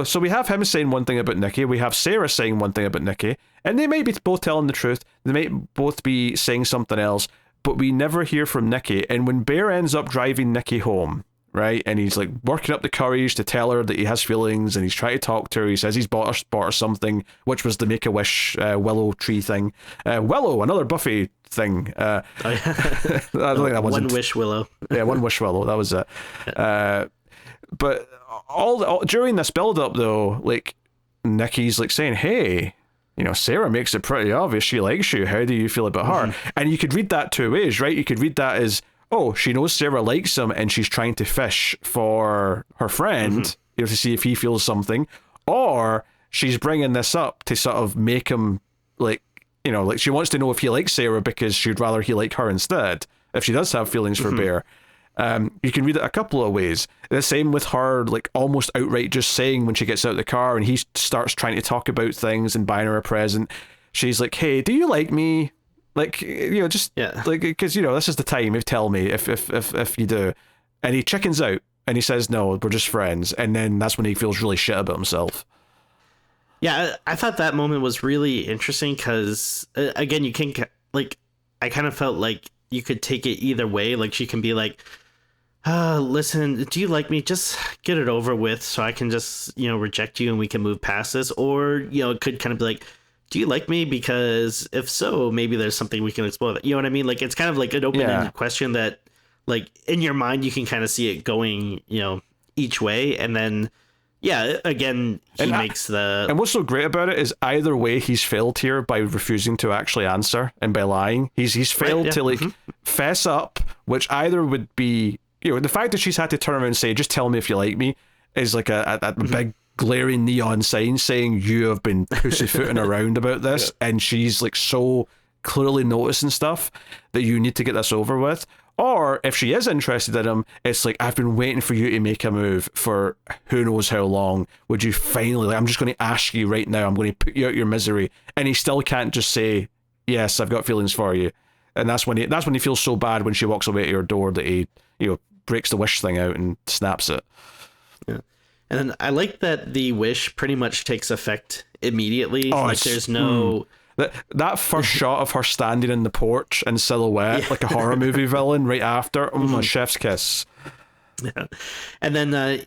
so we have him saying one thing about Nikki, we have Sarah saying one thing about Nikki, and they might be both telling the truth, they might both be saying something else, but we never hear from Nikki. And when Bear ends up driving Nikki home, right, and he's working up the courage to tell her that he has feelings and he's trying to talk to her, he says he's bought her something, which was the Make-A-Wish willow tree thing. Willow, another Buffy thing. I don't think that was One Wish Willow. Yeah, One Wish Willow, that was it. But all during this build-up though, Nikki's saying, hey, Sarah makes it pretty obvious she likes you. How do you feel about her? Mm-hmm. And you could read that two ways, right? You could read that as, oh, she knows Sarah likes him and she's trying to fish for her friend, to see if he feels something, or she's bringing this up to sort of make him she wants to know if he likes Sarah because she'd rather he like her instead if she does have feelings for Bear. You can read it a couple of ways. The same with her, almost outright just saying when she gets out of the car and he starts trying to talk about things and buying her a present, she's like, hey, do you like me? Because this is the time. Tell me if you do. And he chickens out and he says, no, we're just friends. And then that's when he feels really shit about himself. Yeah, I thought that moment was really interesting because, again, you can, I kind of felt like you could take it either way. She can be listen, do you like me? Just get it over with so I can just, reject you and we can move past this. Or, it could kind of be do you like me? Because if so, maybe there's something we can explore. You know what I mean? It's kind of an open-ended question that, in your mind, you can kind of see it going, each way. And then, yeah, again, he makes the... And what's so great about it is either way he's failed here by refusing to actually answer and by lying. He's failed to, fess up, which either would be... the fact that she's had to turn around and say, just tell me if you like me, is a big glaring neon sign saying you have been pussyfooting around about this, and she's so clearly noticing stuff that you need to get this over with. Or if she is interested in him, it's like, I've been waiting for you to make a move for who knows how long. Would you finally, like, I'm just going to ask you right now, I'm going to put you out your misery. And he still can't just say, yes, I've got feelings for you. And that's when he feels so bad when she walks away to your door that he, breaks the wish thing out and snaps it. Yeah. And then I like that the wish pretty much takes effect immediately. Oh, like there's no... That first shot of her standing in the porch in silhouette, like a horror movie villain, right after, chef's kiss. Yeah. And then,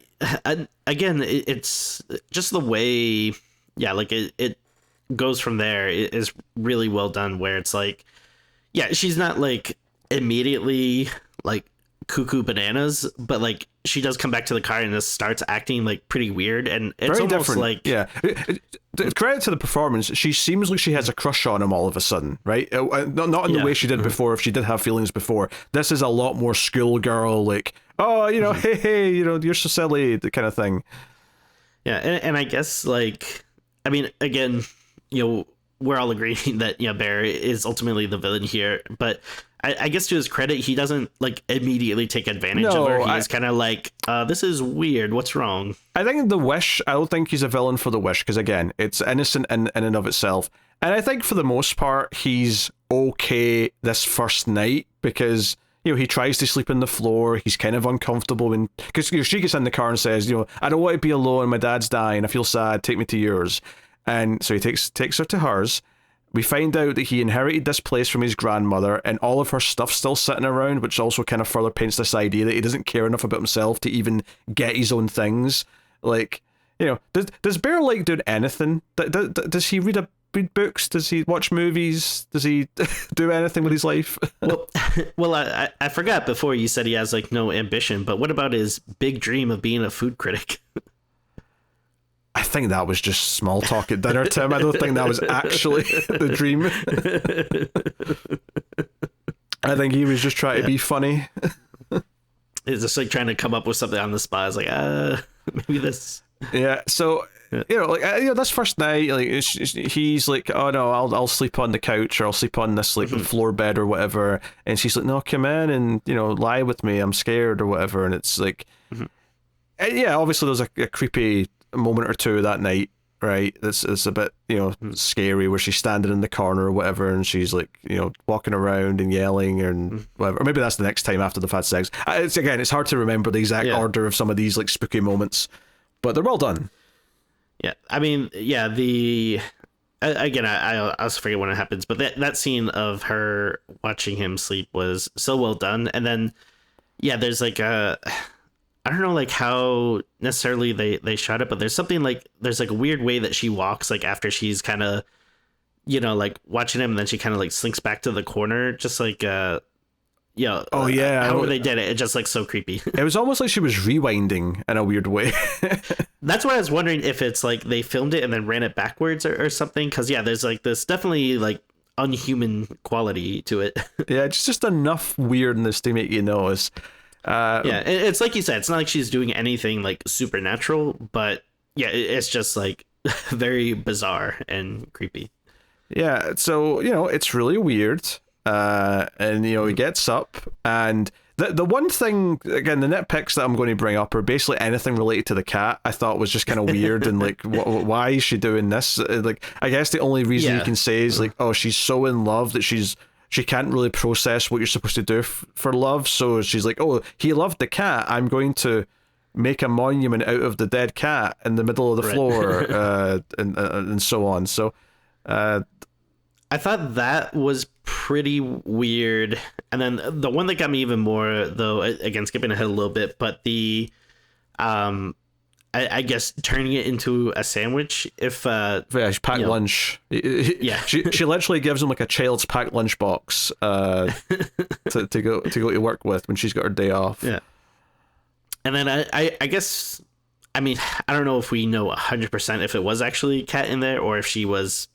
again, it's just the way, like it goes from there is really well done, where it's like, she's not like immediately like cuckoo bananas, but like she does come back to the car and just starts acting like pretty weird, and it's very almost different. like credit to the performance. She seems like she has a crush on him all of a sudden, right? Not in the way she did before. If she did have feelings before, this is a lot more schoolgirl, like, oh, hey, you're so silly, the kind of thing. Yeah, and I guess, like, I mean, again, we're all agreeing that Bear is ultimately the villain here, but I guess to his credit, he doesn't like immediately take advantage of her. He's kind of like, this is weird. What's wrong? I think the wish, I don't think he's a villain for the wish, because again, it's innocent in and of itself. And I think for the most part, he's okay this first night because, he tries to sleep on the floor. He's kind of uncomfortable because she gets in the car and says, I don't want to be alone. My dad's dying. I feel sad. Take me to yours. And so he takes her to hers. We find out that he inherited this place from his grandmother, and all of her stuff's still sitting around, which also kind of further paints this idea that he doesn't care enough about himself to even get his own things. Like, does Bear like doing anything? Does he read books? Does he watch movies? Does he do anything with his life? Well, I forgot before you said he has like no ambition, but what about his big dream of being a food critic? I think that was just small talk at dinner, Tim. I don't think that was actually the dream. I think he was just trying to be funny. He's just like trying to come up with something on the spot. It's like, maybe this. Yeah. So, this first night, like he's like, oh no, I'll sleep on the couch, or I'll sleep on this like floor bed or whatever. And she's like, no, come in and lie with me. I'm scared or whatever. And it's like, obviously there's a creepy moment or two that night, right? It's a bit scary, where she's standing in the corner or whatever, and she's like walking around and yelling and whatever. Or maybe that's the next time after they've had sex. It's hard to remember the exact order of some of these like spooky moments, but they're well done. I mean, I also forget when it happens, but that scene of her watching him sleep was so well done. And then there's like I don't know like how necessarily they shot it, but there's something like there's like a weird way that she walks, like after she's kind of like watching him, and then she kind of like slinks back to the corner, just like however they did it, it's just like so creepy. It was almost like she was rewinding in a weird way. That's why I was wondering if it's like they filmed it and then ran it backwards or something, because there's like this definitely like unhuman quality to it. It's just enough weirdness to make you notice. It's like you said, it's not like she's doing anything like supernatural, but it's just like very bizarre and creepy. So it's really weird, and he gets up, and the one thing, again, the nitpicks that I'm going to bring up are basically anything related to the cat. I thought was just kind of weird, and like why is she doing this? Like, I guess the only reason you can say is like, oh, she's so in love that she can't really process what you're supposed to do for love. So she's like, oh, he loved the cat. I'm going to make a monument out of the dead cat in the middle of the floor, and so on. So I thought that was pretty weird. And then the one that got me even more, though, again, skipping ahead a little bit, but the I guess turning it into a sandwich. If she packed lunch. She literally gives him like a child's packed lunch box to go to work with when she's got her day off. Yeah. And then I guess, I mean, I don't know if we know 100% if it was actually Kat in there or if she was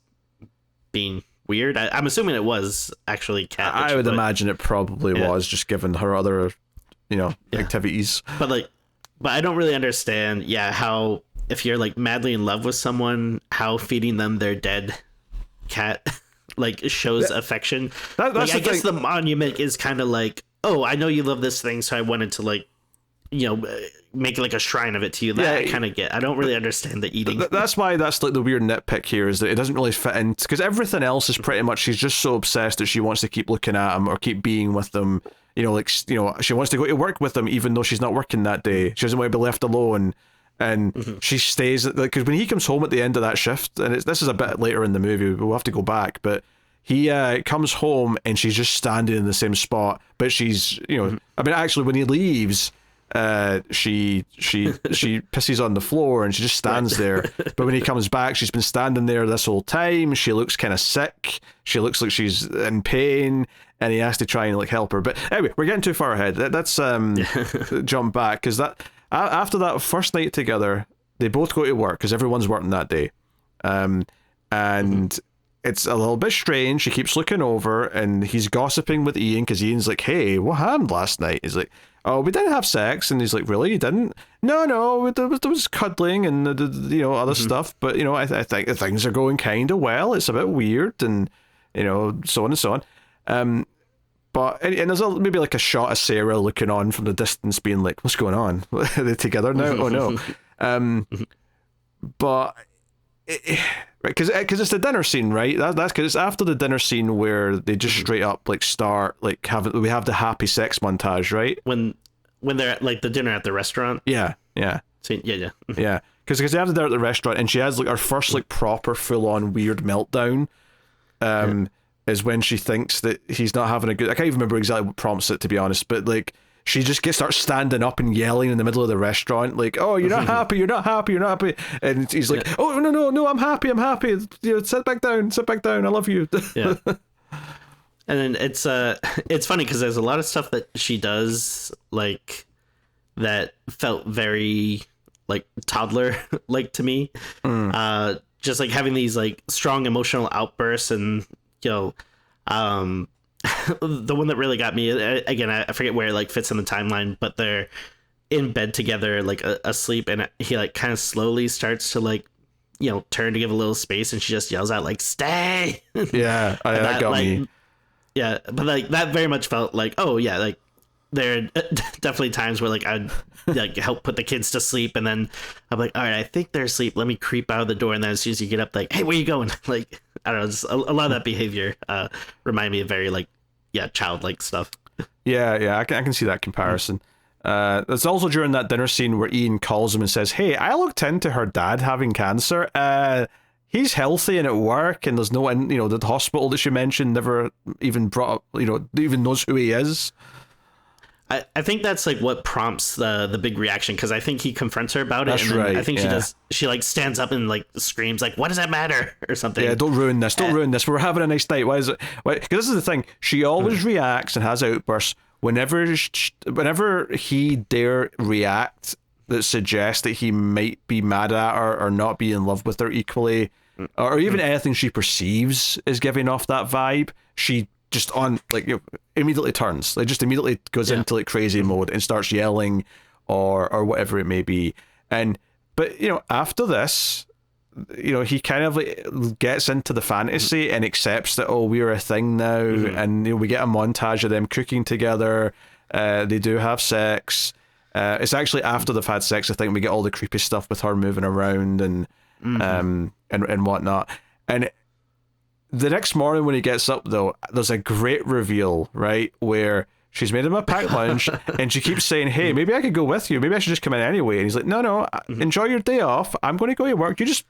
being weird. I'm assuming it was actually Kat. I would imagine it probably was, just given her other activities. But I don't really understand, how if you're like madly in love with someone, how feeding them their dead cat like shows affection. That's like I guess the monument is kind of like, oh, I know you love this thing, so I wanted to like, make like a shrine of it to you. That I kind of get. I don't really understand the eating. That's why that's like the weird nitpick here, is that it doesn't really fit in, because everything else is pretty much, she's just so obsessed that she wants to keep looking at him or keep being with them. She wants to go to work with him even though she's not working that day. She doesn't want to be left alone, and she stays, because when he comes home at the end of that shift, and this is a bit later in the movie, we'll have to go back, but he comes home and she's just standing in the same spot, but she's I mean, actually when he leaves, she pisses on the floor and she just stands there. But when he comes back, she's been standing there this whole time. She looks kind of sick. She looks like she's in pain, and he has to try and like help her. But anyway, we're getting too far ahead. Let's jump back, because that after that first night together, they both go to work because everyone's working that day, and it's a little bit strange. She keeps looking over, and he's gossiping with Ian, because Ian's like, "Hey, what happened last night?" He's like, "Oh, we didn't have sex," and he's like, "Really, you didn't?" No, there was cuddling and other stuff, but I think things are going kind of well. It's a bit weird, and so on and so on. But and there's maybe like a shot of Sarah looking on from the distance, being like, "What's going on? Are they together now?" Oh no. But because it's the dinner scene, right? That's because it's after the dinner scene where they just straight up like start like we have the happy sex montage, right? When they're at like the dinner at the restaurant. Yeah. So, yeah. Yeah, because they have the dinner at the restaurant, and she has like her first like proper full on weird meltdown. Is when she thinks that he's not having a good. I can't even remember exactly what prompts it, to be honest, but like she just starts standing up and yelling in the middle of the restaurant, like, "Oh, you're not happy, you're not happy, you're not happy," and he's like, "Oh, no, I'm happy, sit back down, I love you." Yeah. And then it's funny because there's a lot of stuff that she does like that felt very like toddler like to me. Just like having these like strong emotional outbursts, and the one that really got me, again, I forget where it like fits in the timeline, but they're in bed together, like asleep, and he like kind of slowly starts to like turn to give a little space, and she just yells out like, "Stay!" Yeah, that got like, me. Yeah, but like that very much felt like, oh yeah, like there are definitely times where like I'd like help put the kids to sleep, and then I'm like, all right, I think they're asleep, let me creep out of the door, and then as soon as you get up, like, "Hey, where you going?" Like, I don't know, just a lot of that behavior remind me of very like childlike stuff. Yeah, I can see that comparison. It's also during that dinner scene where Ian calls him and says, "Hey, I looked into her dad having cancer. He's healthy and at work, and there's no, the hospital that she mentioned never even brought up, even knows who he is." I think that's like what prompts the big reaction, because I think he confronts her about it. That's and then right. I think she like stands up and like screams like, "What does that matter?" or something. Yeah, don't ruin this. Don't ruin this. We're having a nice night. Why is it? Because this is the thing. She always reacts and has outbursts whenever he dare react that suggests that he might be mad at her or not be in love with her equally, or even anything she perceives is giving off that vibe. She just immediately turns, like just immediately goes into like crazy mode and starts yelling or whatever it may be. But after this, he kind of like gets into the fantasy and accepts that, oh, we're a thing now, and we get a montage of them cooking together. They do have sex. It's actually after they've had sex, I think, we get all the creepy stuff with her moving around and whatnot. And the next morning when he gets up, though, there's a great reveal, right, where she's made him a packed lunch, and she keeps saying, "Hey, maybe I could go with you. Maybe I should just come in anyway." And he's like, "No, enjoy your day off. I'm going to go to work. You just,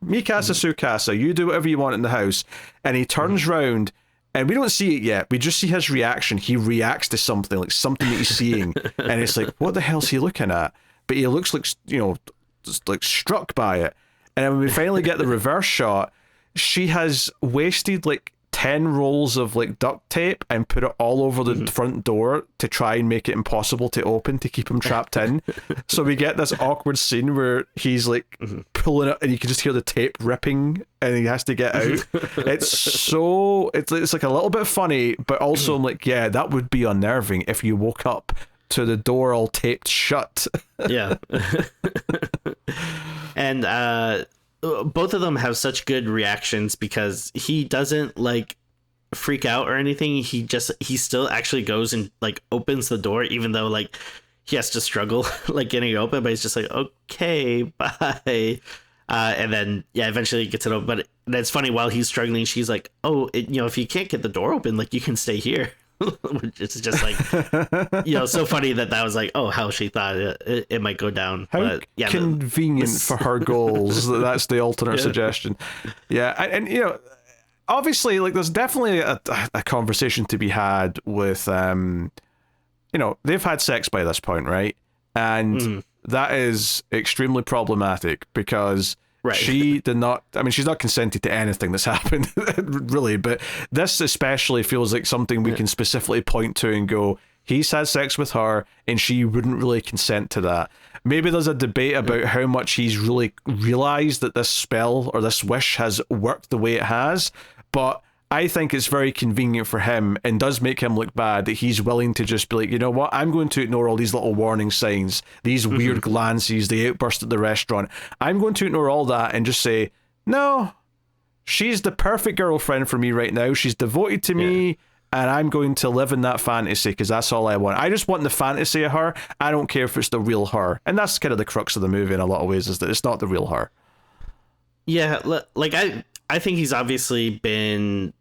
mi casa su casa. You do whatever you want in the house." And he turns round, and we don't see it yet. We just see his reaction. He reacts to something, like something that he's seeing, and it's like, what the hell's he looking at? But he looks like, just like struck by it. And then when we finally get the reverse shot, she has wasted like 10 rolls of like duct tape and put it all over the front door to try and make it impossible to open, to keep him trapped in. So we get this awkward scene where he's like pulling it, and you can just hear the tape ripping, and he has to get out. It's like a little bit funny, but also I'm like, yeah, that would be unnerving if you woke up to the door all taped shut. Yeah. And both of them have such good reactions because he doesn't like freak out or anything. He still actually goes and like opens the door, even though like he has to struggle like getting it open, but he's just like, okay, bye. And then eventually he gets it open. But it's funny, while he's struggling, she's like, oh, if you can't get the door open, like you can stay here. Which is just like, so funny that was like, oh, how she thought it might go down. How but convenient for her goals. That's the alternate suggestion. Yeah, and obviously, like, there's definitely a conversation to be had with, they've had sex by this point, right? And that is extremely problematic because she did not, she's not consented to anything that's happened, really, but this especially feels like something we can specifically point to and go, he's had sex with her and she wouldn't really consent to that. Maybe there's a debate about how much he's really realized that this spell or this wish has worked the way it has, but I think it's very convenient for him and does make him look bad that he's willing to just be like, you know what, I'm going to ignore all these little warning signs, these weird glances, the outburst at the restaurant. I'm going to ignore all that and just say, no, she's the perfect girlfriend for me right now. She's devoted to me and I'm going to live in that fantasy because that's all I want. I just want the fantasy of her. I don't care if it's the real her. And that's kind of the crux of the movie in a lot of ways, is that it's not the real her. Yeah, like I think he's obviously been...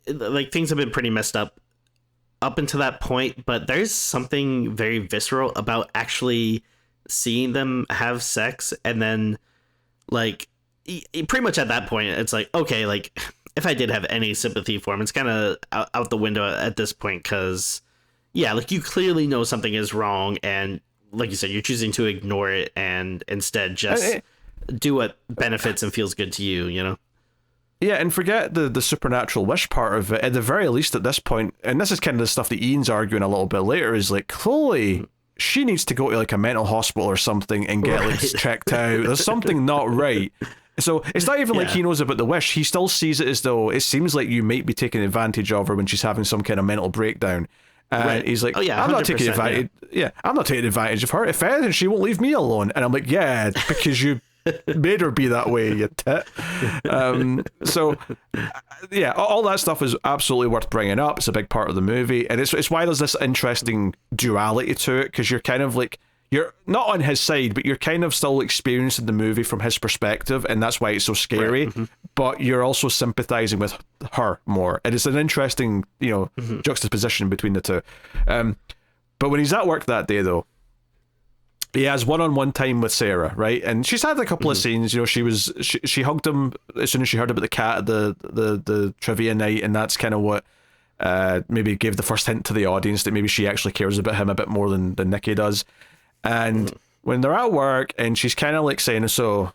like things have been pretty messed up until that point, but there's something very visceral about actually seeing them have sex, and then like pretty much at that point it's like, okay, like if I did have any sympathy for him, it's kind of out the window at this point, because like you clearly know something is wrong, and like you said, you're choosing to ignore it and instead just do what benefits and feels good to you. Yeah, and forget the supernatural wish part of it. At the very least, at this point, and this is kind of the stuff that Ian's arguing a little bit later, is like, Chloe, she needs to go to like a mental hospital or something and get like checked out. There's something not right. So it's not even like he knows about the wish. He still sees it as though it seems like you might be taking advantage of her when she's having some kind of mental breakdown. And he's like, I'm not taking advantage. I'm not taking advantage of her. If anything, she won't leave me alone. And I'm like, yeah, because you made her be that way, you tit. So all that stuff is absolutely worth bringing up. It's a big part of the movie, and it's why there's this interesting duality to it, because you're kind of like, you're not on his side, but you're kind of still experiencing the movie from his perspective, and that's why it's so scary. But you're also sympathizing with her more, and it's an interesting juxtaposition between the two. But when he's at work that day, though, he has one-on-one time with Sarah, right? And she's had a couple of scenes. She hugged him as soon as she heard about the cat at the trivia night, and that's kind of what maybe gave the first hint to the audience that maybe she actually cares about him a bit more than Nikki does. And when they're at work, and she's kind of like saying, so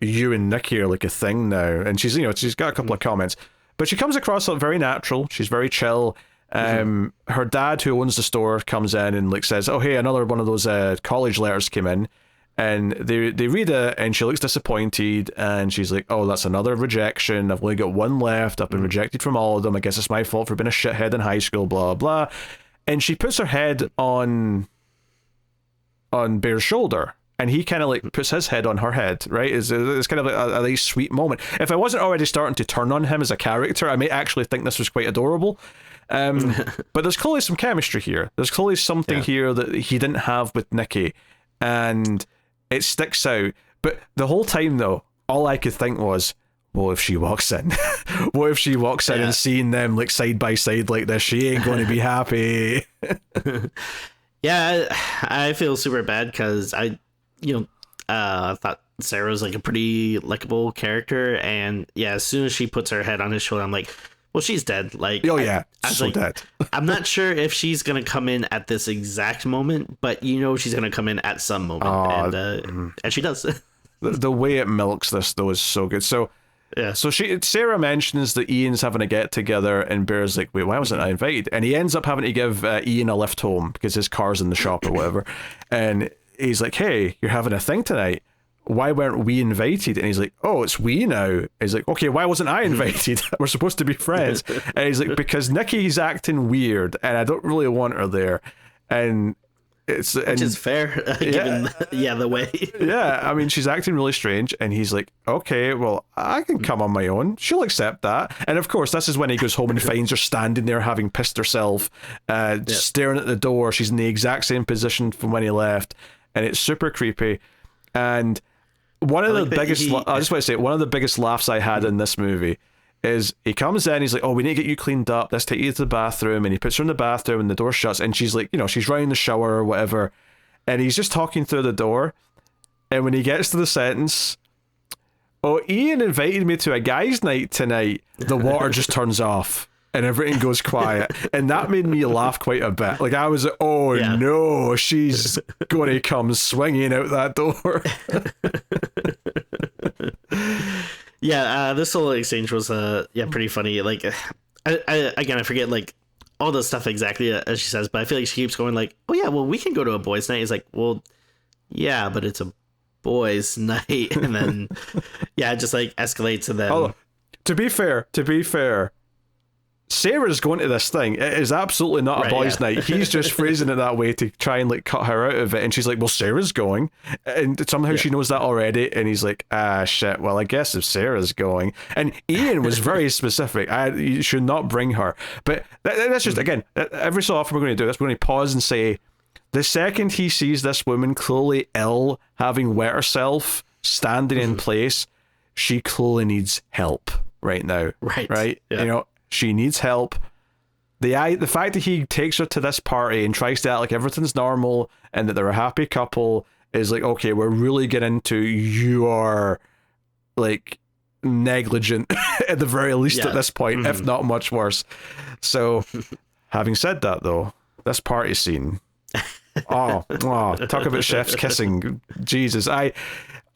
you and Nikki are like a thing now, and she's got a couple of comments, but she comes across very natural. She's very chill. Her dad, who owns the store, comes in and like says, oh hey, another one of those college letters came in, and they read it, and she looks disappointed, and she's like, oh, that's another rejection. I've only got one left. I've been rejected from all of them. I guess it's my fault for being a shithead in high school, blah blah. And she puts her head on Bear's shoulder, and he kind of like puts his head on her head, right? It's kind of like a nice sweet moment. If I wasn't already starting to turn on him as a character, I may actually think this was quite adorable. But there's clearly some chemistry here. There's clearly something here that he didn't have with Nikki, and it sticks out. But the whole time, though, all I could think was, what if she walks in? What if she walks in and seeing them like side by side like this? She ain't going to be happy. I feel super bad because I thought Sarah was like a pretty likable character, and as soon as she puts her head on his shoulder, I'm like, well, she's dead. Like, oh yeah, she's so dead. I'm not sure if she's gonna come in at this exact moment, but she's gonna come in at some moment, and she does. The way it milks this though is so good. So Sarah mentions that Ian's having a get together, and Bear's like, wait, why wasn't I invited? And he ends up having to give Ian a lift home because his car's in the shop or whatever. And he's like, hey, you're having a thing tonight. Why weren't we invited? And he's like, oh, it's we now. He's like, okay, why wasn't I invited? We're supposed to be friends. And he's like, because Nikki's acting weird and I don't really want her there. And Which is fair, given the way. Yeah, I mean, she's acting really strange, and he's like, okay, well, I can come on my own. She'll accept that. And of course, this is when he goes home and finds her standing there having pissed herself, staring at the door. She's in the exact same position from when he left, and it's super creepy. And one of the biggest, I just want to say, one of the biggest laughs I had in this movie is he comes in, he's like, oh, we need to get you cleaned up, let's take you to the bathroom, and he puts her in the bathroom and the door shuts, and she's like, she's running the shower or whatever, and he's just talking through the door, and when he gets to the sentence, oh, Ian invited me to a guy's night tonight, the water just turns off and everything goes quiet, and that made me laugh quite a bit. Like, I was like, oh no, she's gonna come swinging out that door. Yeah, this whole exchange was pretty funny. Like, I forget like all the stuff exactly as she says, but I feel like she keeps going like, oh yeah, well, we can go to a boys' night. He's like, well, yeah, but it's a boys' night, and then it just like escalates, and then. Oh, to be fair, Sarah's going to this thing. It is absolutely not a boys' night. He's just phrasing it that way to try and like cut her out of it. And she's like, well, Sarah's going. And somehow she knows that already. And he's like, shit, well, I guess if Sarah's going. And Ian was very specific. You should not bring her. But that's just, again, every so often we're going to do this. We're going to pause and say, the second he sees this woman clearly ill, having wet herself, standing in place, she clearly needs help right now. Right? Yeah. She needs help. The fact that he takes her to this party and tries to act like everything's normal and that they're a happy couple is like, okay, we're really getting into, you are like negligent at the very least at this point, if not much worse. So having said that though, this party scene, talk about chefs kissing. Jesus,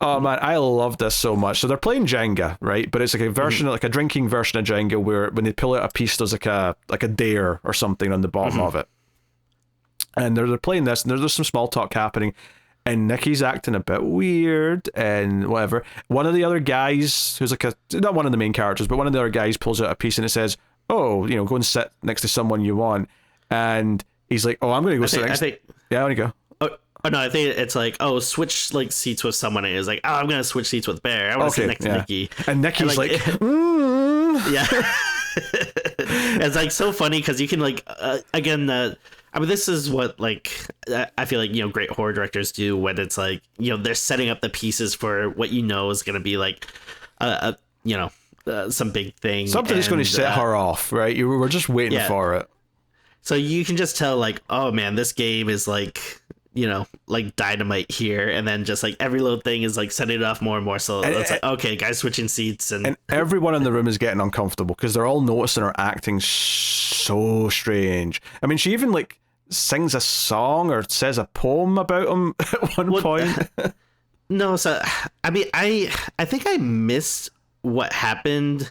oh man, I love this so much. So they're playing Jenga, right? But it's like a version, like a drinking version of Jenga, where when they pull out a piece, there's like a dare or something on the bottom of it. And they're playing this, and there's some small talk happening, and Nikki's acting a bit weird and whatever. One of the other guys, who's like not one of the main characters, but one of the other guys pulls out a piece and it says, oh, go and sit next to someone you want. And he's like, oh, I'm going to go sit next to... Yeah, I want to go. Oh no, I think it's like, oh, switch like seats with someone. And it's like, oh, I'm gonna switch seats with Bear. I want to sit next to Nikki. And Nikki's like yeah. It's like so funny because you can like again, I mean, this is what like I feel like great horror directors do when it's like they're setting up the pieces for what is gonna be like some big thing. Something that's going to set her off, right? We're just waiting for it. So you can just tell like, oh man, this game is like. Like dynamite here, and then just like every little thing is like setting it off more and more. So it's like, okay, guys switching seats, and everyone in the room is getting uncomfortable because they're all noticing her acting so strange. I mean, she even like sings a song or says a poem about him at one point. No, so I mean, I think I missed what happened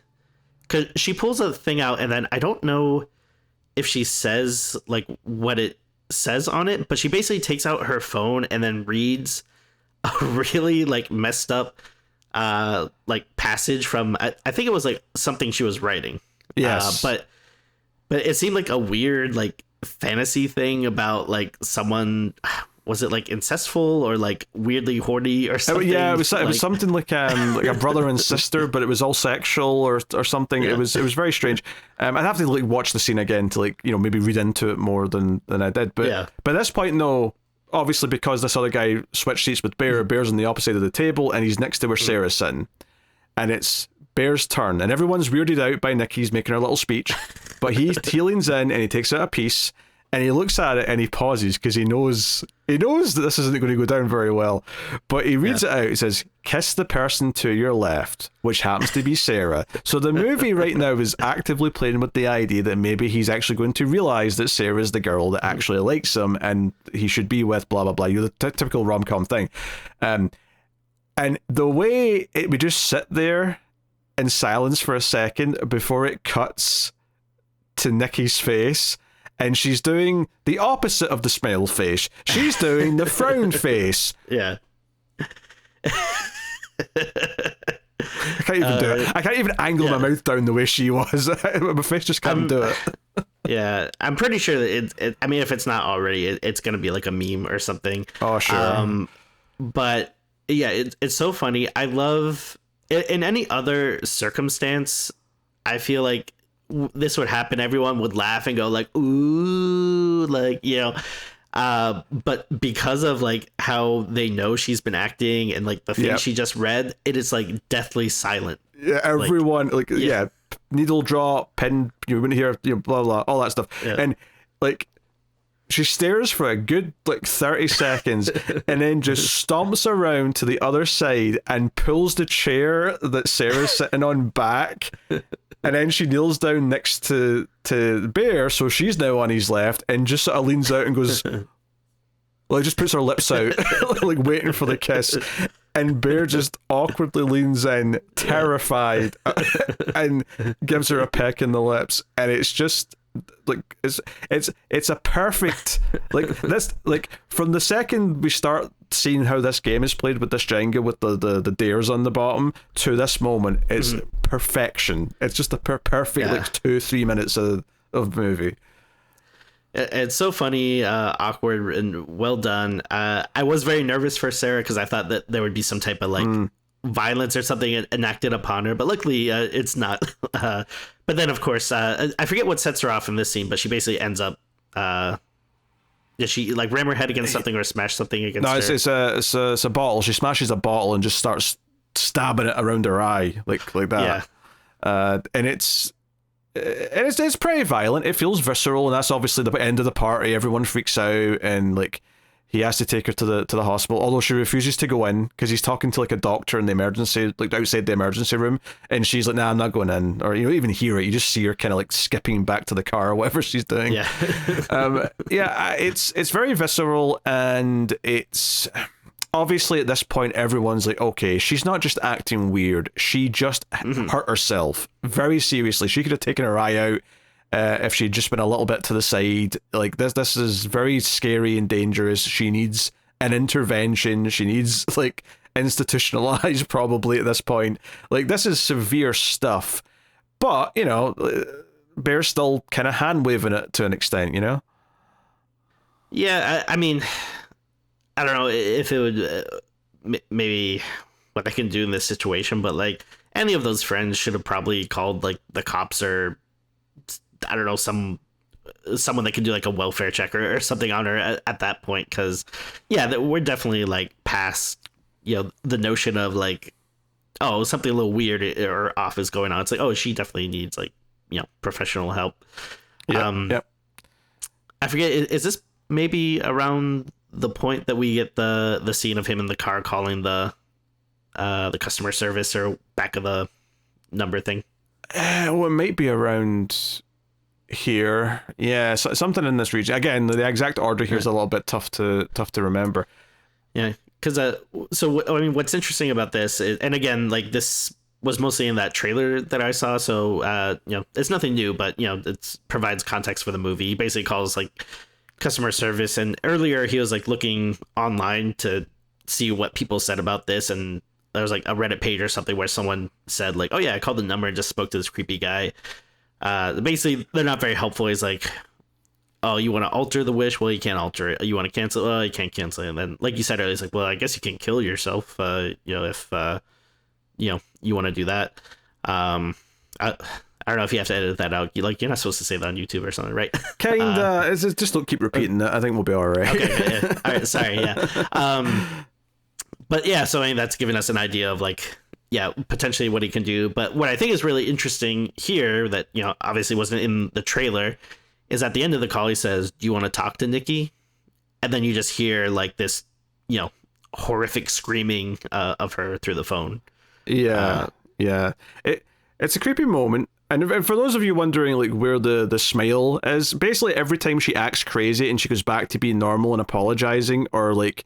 because she pulls a thing out, and then I don't know if she says like what it says on it, but she basically takes out her phone and then reads a really like messed up like passage from I think it was like something she was writing. Yes. But it seemed like a weird like fantasy thing about like someone, was it like incestful or like weirdly horny or something? Yeah, it was something like a brother and sister, but it was all sexual or something. Yeah. It was very strange. I'd have to like watch the scene again to like maybe read into it more than I did. But by this point, no, obviously because this other guy switched seats with Bear. Bear's on the opposite of the table, and he's next to where Sarah's sitting, and it's Bear's turn, and everyone's weirded out by Nikki's making her little speech, but he leans in and he takes out a piece. And he looks at it and he pauses because he knows that this isn't going to go down very well. But he reads it out. He says, kiss the person to your left, which happens to be Sarah. So the movie right now is actively playing with the idea that maybe he's actually going to realize that Sarah's the girl that actually likes him and he should be with blah, blah, blah. The typical rom-com thing. And the way we just sit there in silence for a second before it cuts to Nikki's face. And she's doing the opposite of the smile face. She's doing the frown face. Yeah. I can't even do it. I can't even angle my mouth down the way she was. My face just can't do it. Yeah, I'm pretty sure that I mean, if it's not already, it's gonna be like a meme or something. Oh, sure. But yeah, it's so funny. I love in any other circumstance, I feel like this would happen. Everyone would laugh and go like, "Ooh," like, you know. But because of like how they know she's been acting and like the thing she just read, it is like deathly silent. Yeah, everyone needle drop, pen, you wouldn't hear, blah blah, all that stuff, and like she stares for a good like 30 seconds, and then just stomps around to the other side and pulls the chair that Sarah's sitting on back, and then she kneels down next to Bear, so she's now on his left, and just sort of leans out and goes. Like, just puts her lips out, like waiting for the kiss, and Bear just awkwardly leans in, terrified, and gives her a peck in the lips, and it's just like it's a perfect like this, like from the second we start seeing how this game is played with this Jenga with the dares on the bottom to this moment, it's perfection. It's just a perfect like 2-3 minutes of movie. It's so funny, awkward, and well done. I was very nervous for Sarah because I thought that there would be some type of like violence or something enacted upon her, but luckily it's not. But then, of course, I forget what sets her off in this scene, but she basically ends up. Did she like ram her head against something or smash something against her? It's a bottle. She smashes a bottle and just starts stabbing it around her eye like that. Yeah. And it's pretty violent. It feels visceral, and that's obviously the end of the party. Everyone freaks out, and like he has to take her to the hospital, although she refuses to go in because he's talking to like a doctor in the emergency, like outside the emergency room, and she's like, "Nah, I'm not going in." Or even hear it, you just see her kind of like skipping back to the car or whatever she's doing. Yeah. It's very visceral, and it's obviously at this point everyone's like, okay, she's not just acting weird, she just hurt herself very seriously. She could have taken her eye out if she'd just been a little bit to the side. Like this is very scary and dangerous. She needs an intervention. She needs like institutionalized probably at this point. Like this is severe stuff, but Bear's still kind of hand waving it to an extent, Yeah, I mean, I don't know if it would maybe what I can do in this situation, but like any of those friends should have probably called like the cops or I don't know, someone that can do like a welfare check or something on her at that point, because we're definitely like past the notion of like, oh, something a little weird or off is going on. It's like, oh, she definitely needs like professional help. I forget, is this maybe around the point that we get the scene of him in the car calling the customer service or back of the number thing? Well, it might be around here. Yeah, so something in this region. Again, the exact order here is a little bit tough to remember. Yeah, because what's interesting about this is, and again, like this was mostly in that trailer that I saw, so it's nothing new, but it provides context for the movie. He basically calls like customer service, and earlier he was like looking online to see what people said about this, and there was like a Reddit page or something where someone said like, oh yeah, I called the number and just spoke to this creepy guy. Basically they're not very helpful. He's like, oh, you want to alter the wish? Well, you can't alter it. You want to cancel? Oh, you can't cancel it. And then like you said earlier, it's like, well, I guess you can kill yourself if you want to do that. I don't know if you have to edit that out. You're not supposed to say that on YouTube or something, right? Kinda. Just don't keep repeating it. I think we'll be all right. Okay. Yeah. All right. Sorry. Yeah. But yeah, so I mean, that's giving us an idea of like, potentially what he can do. But what I think is really interesting here that, obviously wasn't in the trailer is at the end of the call, he says, "Do you want to talk to Nikki?" And then you just hear like this, horrific screaming of her through the phone. Yeah. It's a creepy moment. And for those of you wondering like where the smile is, basically every time she acts crazy and she goes back to being normal and apologizing, or like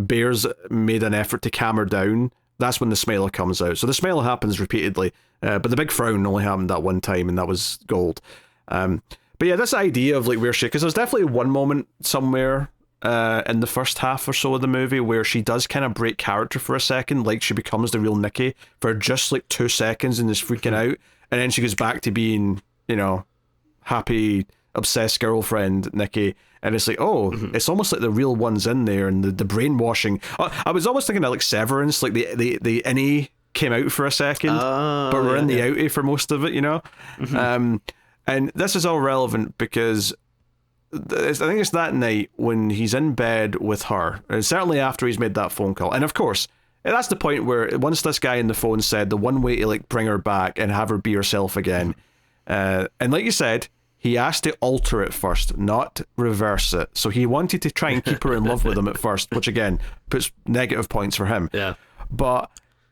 Bear's made an effort to calm her down, that's when the smile comes out. So the smile happens repeatedly, but the big frown only happened that one time, and that was gold. But yeah, this idea of like where she, because there's definitely one moment somewhere in the first half or so of the movie where she does kind of break character for a second, like she becomes the real Nikki for just like 2 seconds and is freaking out, and then she goes back to being, happy, obsessed girlfriend, Nikki, and it's like, oh, it's almost like the real one's in there, and the brainwashing. I was almost thinking of like Severance, like the innie came out for a second, but we're in the outie for most of it, you know? And this is all relevant because I think it's that night when he's in bed with her, and certainly after he's made that phone call. And of course, that's the point where once this guy on the phone said the one way to like bring her back and have her be herself again, and like you said, he asked to alter it first, not reverse it. So he wanted to try and keep her in love with him at first, which again puts negative points for him. Yeah. But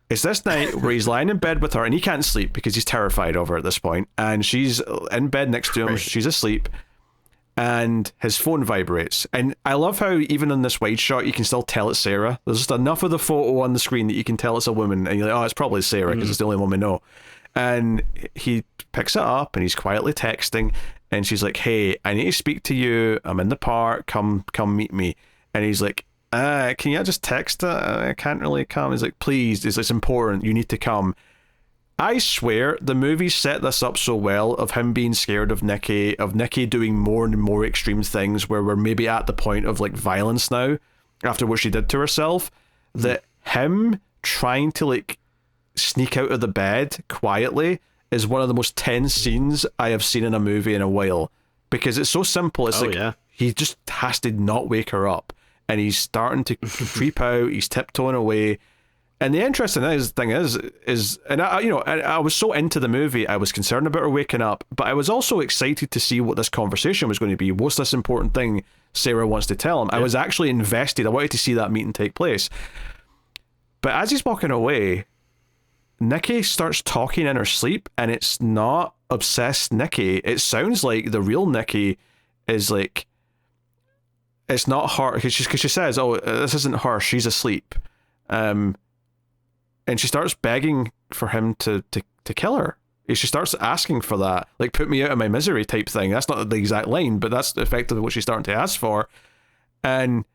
it's this night where he's lying in bed with her and he can't sleep because he's terrified of her at this point, and she's in bed next to him, right. She's asleep, and his phone vibrates. And I love how even in this wide shot you can still tell it's Sarah. There's just enough of the photo on the screen that you can tell it's a woman, and you're like, oh, it's probably Sarah because it's the only one we know. And he picks it up and he's quietly texting, and she's like, hey, I need to speak to you, I'm in the park, come meet me. And he's like, can you just text it? I can't really come. He's like, please, it's important, you need to come. I swear the movie set this up so well of him being scared of Nikki doing more and more extreme things where we're maybe at the point of like violence now after what she did to herself, that him trying to like sneak out of the bed quietly is one of the most tense scenes I have seen in a movie in a while, because it's so simple. It's he just has to not wake her up, and he's starting to creep out, he's tiptoeing away. And the interesting thing is, and I was so into the movie, I was concerned about her waking up, but I was also excited to see what this conversation was going to be. What's this important thing Sarah wants to tell him? I was actually invested. I wanted to see that meeting take place. But as he's walking away, Nikki starts talking in her sleep, and it's not obsessed Nikki. It sounds like the real Nikki is like, it's not her, because she says, oh, this isn't her, she's asleep. And she starts begging for him to kill her. She starts asking for that, like, put me out of my misery type thing. That's not the exact line, but that's effectively what she's starting to ask for. And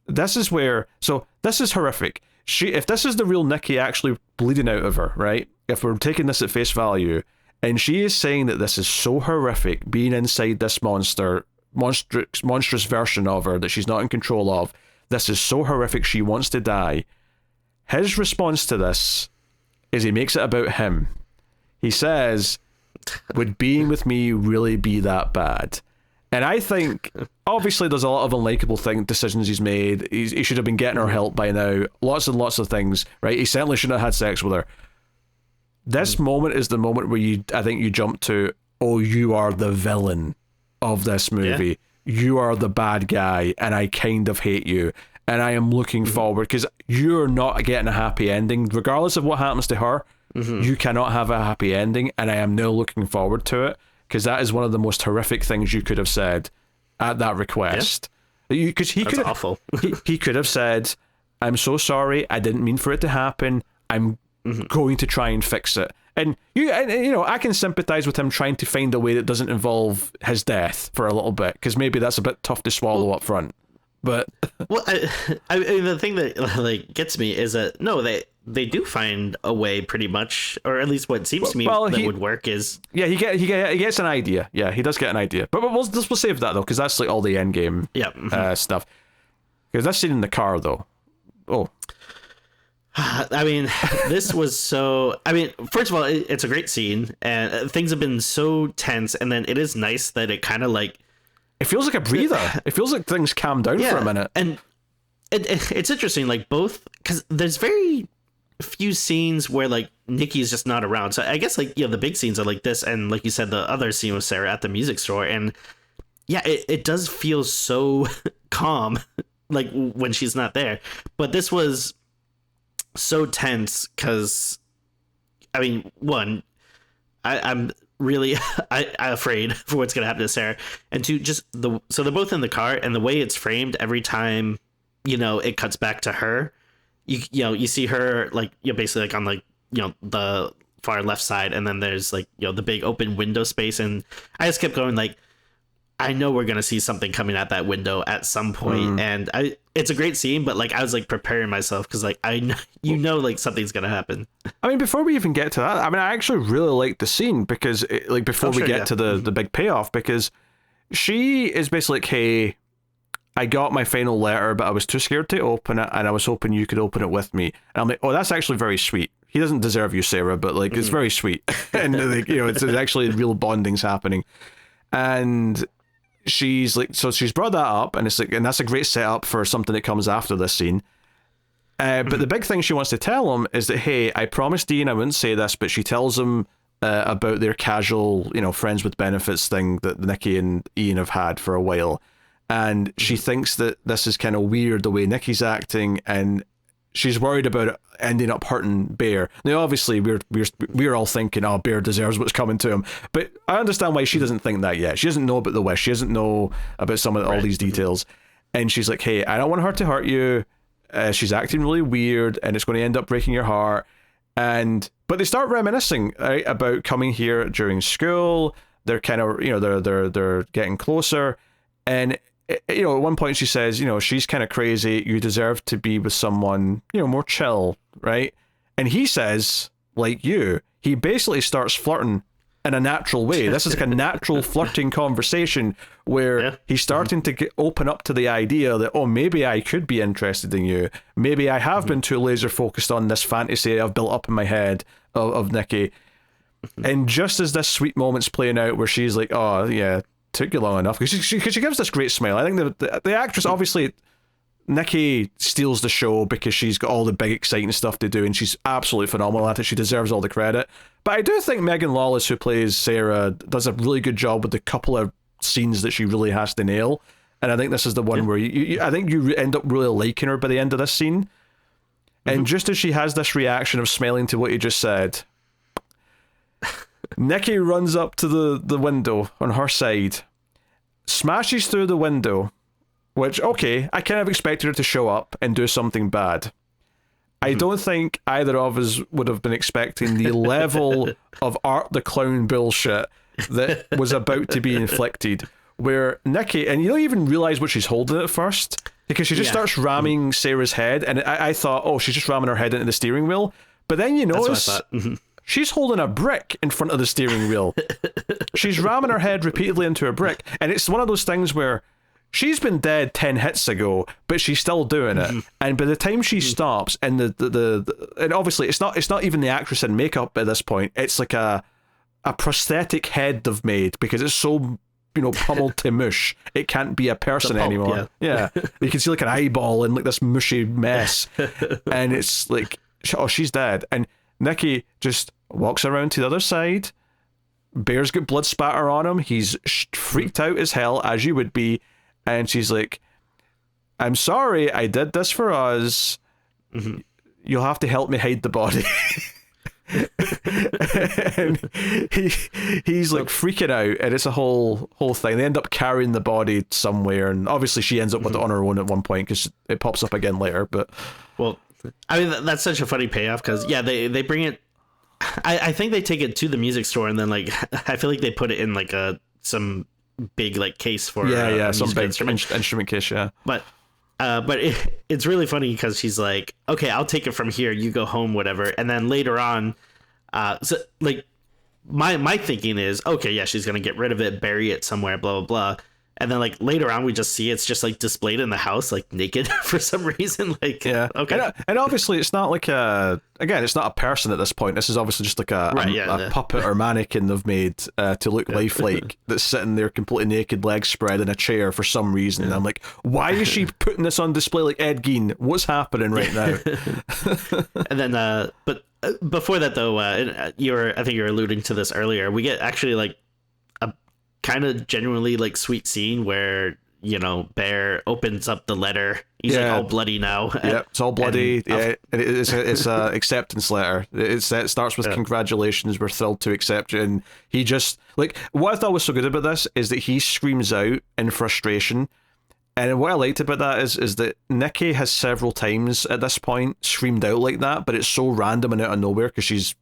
this is where, so this is horrific. If this is the real Nikki actually bleeding out of her, right? If we're taking this at face value, and she is saying that this is so horrific, being inside this monstrous version of her that she's not in control of, this is so horrific, she wants to die. His response to this is he makes it about him. He says, would being with me really be that bad? And I think, obviously, there's a lot of unlikable decisions he's made. He should have been getting her help by now. Lots and lots of things, right? He certainly shouldn't have had sex with her. This moment is the moment where I think you jump to, oh, you are the villain of this movie. Yeah. You are the bad guy, and I kind of hate you. And I am looking forward, because you're not getting a happy ending. Regardless of what happens to her, you cannot have a happy ending, and I am now looking forward to it, because that is one of the most horrific things you could have said at that request. Because that's awful. he could have said, I'm so sorry, I didn't mean for it to happen, I'm going to try and fix it. And I can sympathize with him trying to find a way that doesn't involve his death for a little bit, because maybe that's a bit tough to swallow up front. But well, I mean, the thing that like gets me is that no, they do find a way pretty much, or at least what seems to me that would work is he gets an idea. Yeah, he does get an idea. But we'll save that though, because that's like all the end game stuff. Because that's scene in the car though. Oh. I mean, this was so. I mean, first of all, it's a great scene, and things have been so tense, and then it is nice that it kind of like. It feels like a breather. It feels like things calm down for a minute. And it's interesting, like both, because there's very few scenes where like Nikki's just not around. So I guess like, the big scenes are like this, and like you said, the other scene with Sarah at the music store. And yeah, it does feel so calm, like when she's not there. But this was so tense because, I mean, one, I'm really I'm afraid for what's gonna happen to Sarah, and two, just so they're both in the car, and the way it's framed every time it cuts back to her, you see her like basically like on like the far left side, and then there's like the big open window space, and I just kept going like, I know we're gonna see something coming at that window at some point, and it's a great scene, but like I was like preparing myself because like I know like something's gonna happen. I mean, before we even get to that, I mean, I actually really like the scene because before we get to the big payoff, because she is basically like, hey, I got my final letter, but I was too scared to open it, and I was hoping you could open it with me. And I'm like, oh, that's actually very sweet. He doesn't deserve you, Sarah, but like, it's very sweet. And like, it's actually real bonding's happening. And she's like, so she's brought that up, and it's like, and that's a great setup for something that comes after this scene. But the big thing she wants to tell him is that, hey, I promised Dean I wouldn't say this, but she tells him about their casual, friends with benefits thing that Nikki and Ian have had for a while. And she thinks that this is kind of weird the way Nikki's acting, and she's worried about it ending up hurting Bear. Now, obviously, we're all thinking, oh, Bear deserves what's coming to him. But I understand why she doesn't think that yet. She doesn't know about the wish. She doesn't know about some of all these details. And she's like, hey, I don't want her to hurt you. She's acting really weird, and it's going to end up breaking your heart. But they start reminiscing, right, about coming here during school. They're kind of, they're getting closer. And at one point she says, she's kind of crazy. You deserve to be with someone, more chill, right? And he says, like you, he basically starts flirting in a natural way. This is like a natural flirting conversation where he's starting to open up to the idea that, oh, maybe I could be interested in you. Maybe I have been too laser focused on this fantasy I've built up in my head of Nikki. And just as this sweet moment's playing out where she's like, oh, yeah, took you long enough, because she gives this great smile. I think the actress, obviously Nikki steals the show because she's got all the big exciting stuff to do, and she's absolutely phenomenal at it. She deserves all the credit. But I do think Megan Lawless, who plays Sarah, does a really good job with the couple of scenes that she really has to nail. And I think this is the one where I think you end up really liking her by the end of this scene. And just as she has this reaction of smiling to what you just said, Nikki runs up to the window on her side, smashes through the window, which, okay, I kind of expected her to show up and do something bad. I don't think either of us would have been expecting the level of Art the Clown bullshit that was about to be inflicted, where Nikki, and you don't even realise what she's holding at first, because she just starts ramming Sarah's head, and I thought, oh, she's just ramming her head into the steering wheel, but then you notice she's holding a brick in front of the steering wheel. She's ramming her head repeatedly into a brick, and it's one of those things where she's been dead 10 hits ago, but she's still doing it. And by the time she stops, and and obviously it's not even the actress in makeup at this point. It's like a prosthetic head they've made because it's so pummeled to mush. It can't be a person anymore. Yeah. You can see like an eyeball in like this mushy mess, and it's like, oh, she's dead. And Nikki just walks around to the other side. Bear's got blood spatter on him. He's freaked out as hell, as you would be. And she's like, I'm sorry, I did this for us. You'll have to help me hide the body. And he's like freaking out, and it's a whole thing. They end up carrying the body somewhere, and obviously she ends up with it on her own at one point because it pops up again later. But well, I mean, that's such a funny payoff because they bring it. I think they take it to the music store, and then like I feel like they put it in like some big like case for some big instrument case, but it's really funny because she's like, okay, I'll take it from here, you go home, whatever. And then later on, so like my thinking is, okay, yeah, she's gonna get rid of it, bury it somewhere, blah blah blah. And then like later on we just see it's just like displayed in the house like naked for some reason. Like, okay. And obviously it's not like it's not a person at this point. This is obviously just like a puppet or mannequin they've made to look lifelike, that's sitting there completely naked, legs spread in a chair for some reason. And I'm like, why is she putting this on display like Ed Gein? What's happening right now? And then but before that though, I think you were alluding to this earlier, we get actually like kind of genuinely like sweet scene where Bear opens up the letter. He's like all bloody now. It's all bloody. And it's a acceptance letter. It starts with congratulations, we're thrilled to accept you. And he just like, what I thought was so good about this is that he screams out in frustration. And what I liked about that is that Nikki has several times at this point screamed out like that, but it's so random and out of nowhere because she's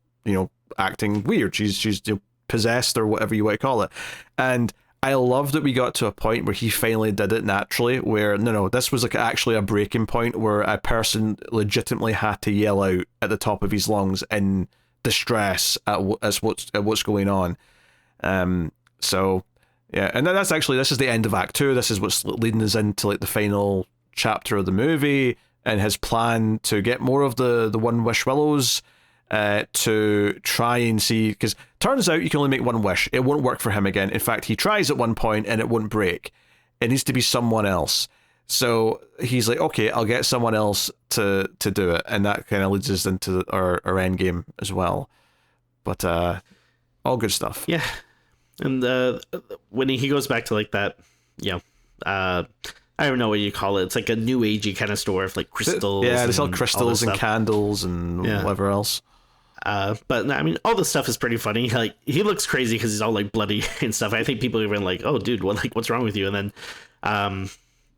acting weird. She's possessed or whatever you want to call it. And I love that we got to a point where he finally did it naturally, where this was like actually a breaking point where a person legitimately had to yell out at the top of his lungs in distress at what's going on. So Yeah, and that's actually, this is the end of Act 2. This is what's leading us into like the final chapter of the movie, and his plan to get more of the One Wish Willows to try and see, because turns out you can only make one wish. It won't work for him again. In fact, he tries at one point and it won't break. It needs to be someone else. So he's like, okay, I'll get someone else to do it, and that kind of leads us into our end game as well. But all good stuff. Yeah, and when he goes back to like that, I don't know what you call it. It's like a new agey kind of store of like crystals. Yeah, they sell crystals and candles and whatever else. But I mean, all this stuff is pretty funny. Like, he looks crazy because he's all like bloody and stuff. I think people are even like, "Oh, dude, what's wrong with you?" And then,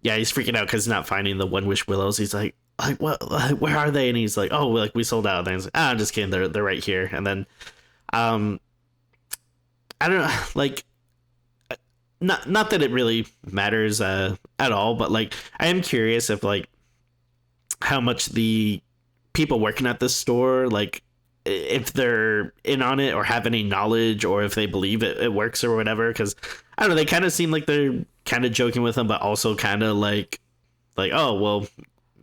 he's freaking out because he's not finding the One Wish Willows. He's like, what? Where are they? And he's like, "Oh, like we sold out." And he's like, "I'm just kidding. They're right here." And then, I don't know, like, not that it really matters at all, but like, I am curious if like how much the people working at this store, like, if they're in on it or have any knowledge, or if they believe it works or whatever. Because I don't know, they kind of seem like they're kind of joking with him, but also kind of like, oh, well,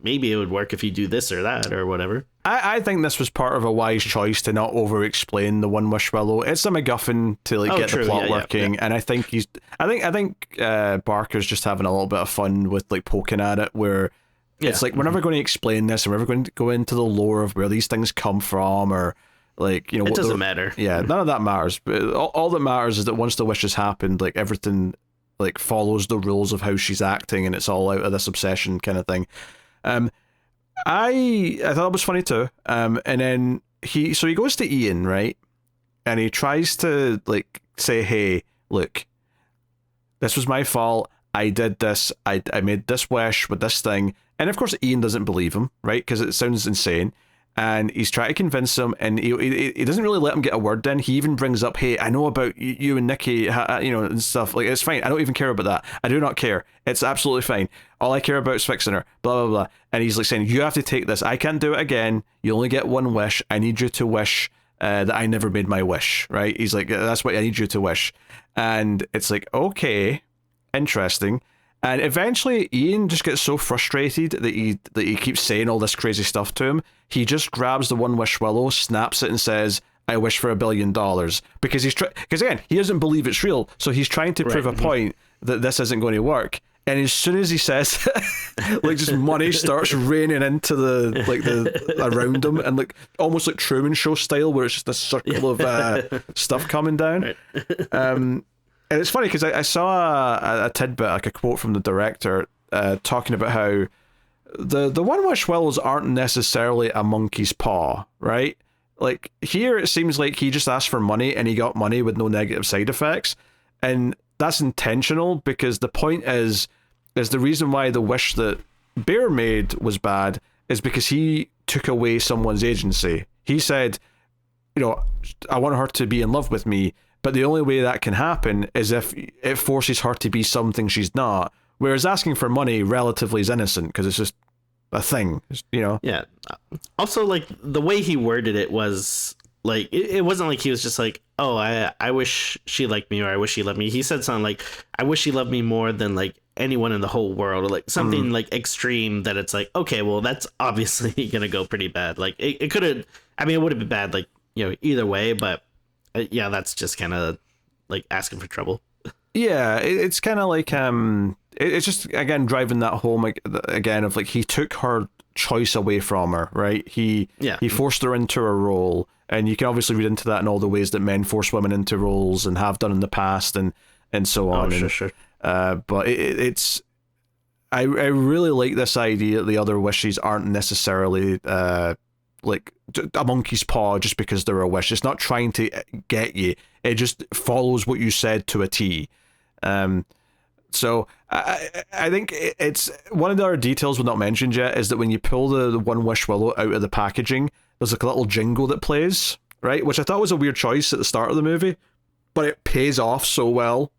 maybe it would work if you do this or that or whatever. I think this was part of a wise choice to not over-explain the One Wish Willow. It's a MacGuffin to like get the plot working, and I think I think Barker's just having a little bit of fun with like poking at it, where it's like, we're never going to explain this, and we're never going to go into the lore of where these things come from, or like, it doesn't matter. Yeah, none of that matters. But all that matters is that once the wish has happened, like everything like follows the rules of how she's acting, and it's all out of this obsession kind of thing. I thought it was funny too. And then he goes to Ian, right? And he tries to like say, "Hey, look, this was my fault. I did this. I made this wish with this thing." And of course, Ian doesn't believe him, right? Because it sounds insane. And he's trying to convince him, and he doesn't really let him get a word in. He even brings up, "Hey, I know about you and Nikki, and stuff. Like, it's fine. I don't even care about that. I do not care. It's absolutely fine. All I care about is fixing her, blah, blah, blah." And he's like saying, "You have to take this. I can't do it again. You only get one wish. I need you to wish that I never made my wish," right? He's like, "That's what I need you to wish." And it's like, okay, interesting. And eventually Ian just gets so frustrated that he keeps saying all this crazy stuff to him. He just grabs the One Wish Willow, snaps it, and says, "I wish for $1 billion." Because because again, he doesn't believe it's real, so he's trying to prove a point that this isn't going to work. And as soon as he says, like, just money starts raining into the around him, and like almost like Truman Show style, where it's just a circle of stuff coming down. And it's funny because I saw a tidbit, like a quote from the director, talking about how the One Wish Willows aren't necessarily a monkey's paw, right? Like, here it seems like he just asked for money and he got money with no negative side effects, and that's intentional, because the point is the reason why the wish that Bear made was bad is because he took away someone's agency. He said, "I want her to be in love with me, but the only way that can happen is if it forces her to be something she's not." Whereas asking for money relatively is innocent, because it's just a thing, Yeah. Also, like, the way he worded it was like, it wasn't like he was just like, "Oh, I wish she liked me," or "I wish she loved me." He said something like, "I wish she loved me more than like anyone in the whole world," or like something like extreme, that it's like, okay, well, that's obviously gonna go pretty bad. Like, it could have, I mean, it would have been bad, like, either way, but that's just kind of like asking for trouble. Yeah, it's kind of like it's just, again, driving that home again of like, he took her choice away from her, right? He forced her into a role, and you can obviously read into that in all the ways that men force women into roles and have done in the past, and so on. Sure. But it's I really like this idea that the other wishes aren't necessarily like a monkey's paw just because they're a wish. It's not trying to get you. It just follows what you said to a T. So I think it's one of the other details we've not mentioned yet is that when you pull the One Wish Willow out of the packaging, there's like a little jingle that plays, right? Which I thought was a weird choice at the start of the movie, but it pays off so well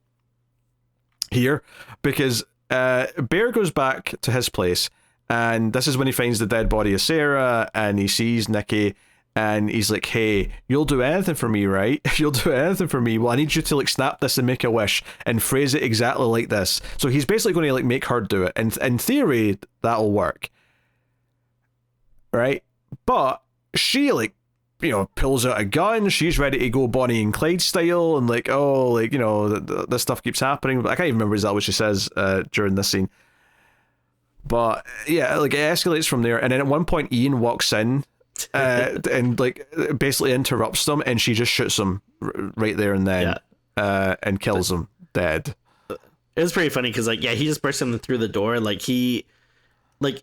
here, because Bear goes back to his place, and this is when he finds the dead body of Sarah, and he sees Nikki, And he's like, hey, you'll do anything for me, right? You'll do anything for me. Well, I need you to like snap this and make a wish and phrase it exactly like this. So he's basically going to like make her do it. And in theory, that'll work. Right? But she like, pulls out a gun. She's ready to go Bonnie and Clyde style. And like, oh, like, this stuff keeps happening. But I can't even remember exactly what she says during this scene. But yeah, like it escalates from there. And then at one point, Ian walks in. And like basically interrupts them, and she just shoots him right there and then, and kills him dead. It was pretty funny because like he just burst them through the door. Like he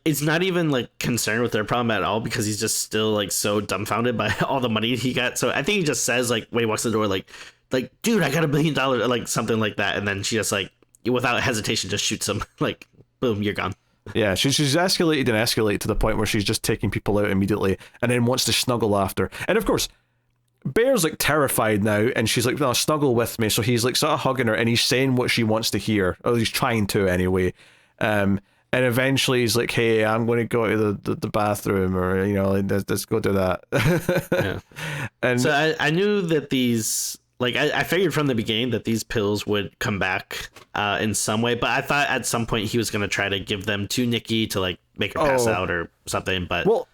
it's not even like concerned with their problem at all because he's just still like so dumbfounded by all the money he got. So I think he just says like when he walks in the door like dude, I got $1 billion, like something like that, and then she just like without hesitation just shoots him like boom, you're gone. Yeah, she's escalated and escalated to the point where she's just taking people out immediately and then wants to snuggle after. And of course, Bear's like terrified now, and she's like, no, snuggle with me. So he's like sort of hugging her, and he's saying what she wants to hear. Or he's trying to anyway. And eventually he's like, hey, I'm going to go to the bathroom, or, let's go do that. Yeah. And so I knew that these... Like, I figured from the beginning that these pills would come back in some way, but I thought at some point he was going to try to give them to Nikki to, like, make her pass out or something, but... Well,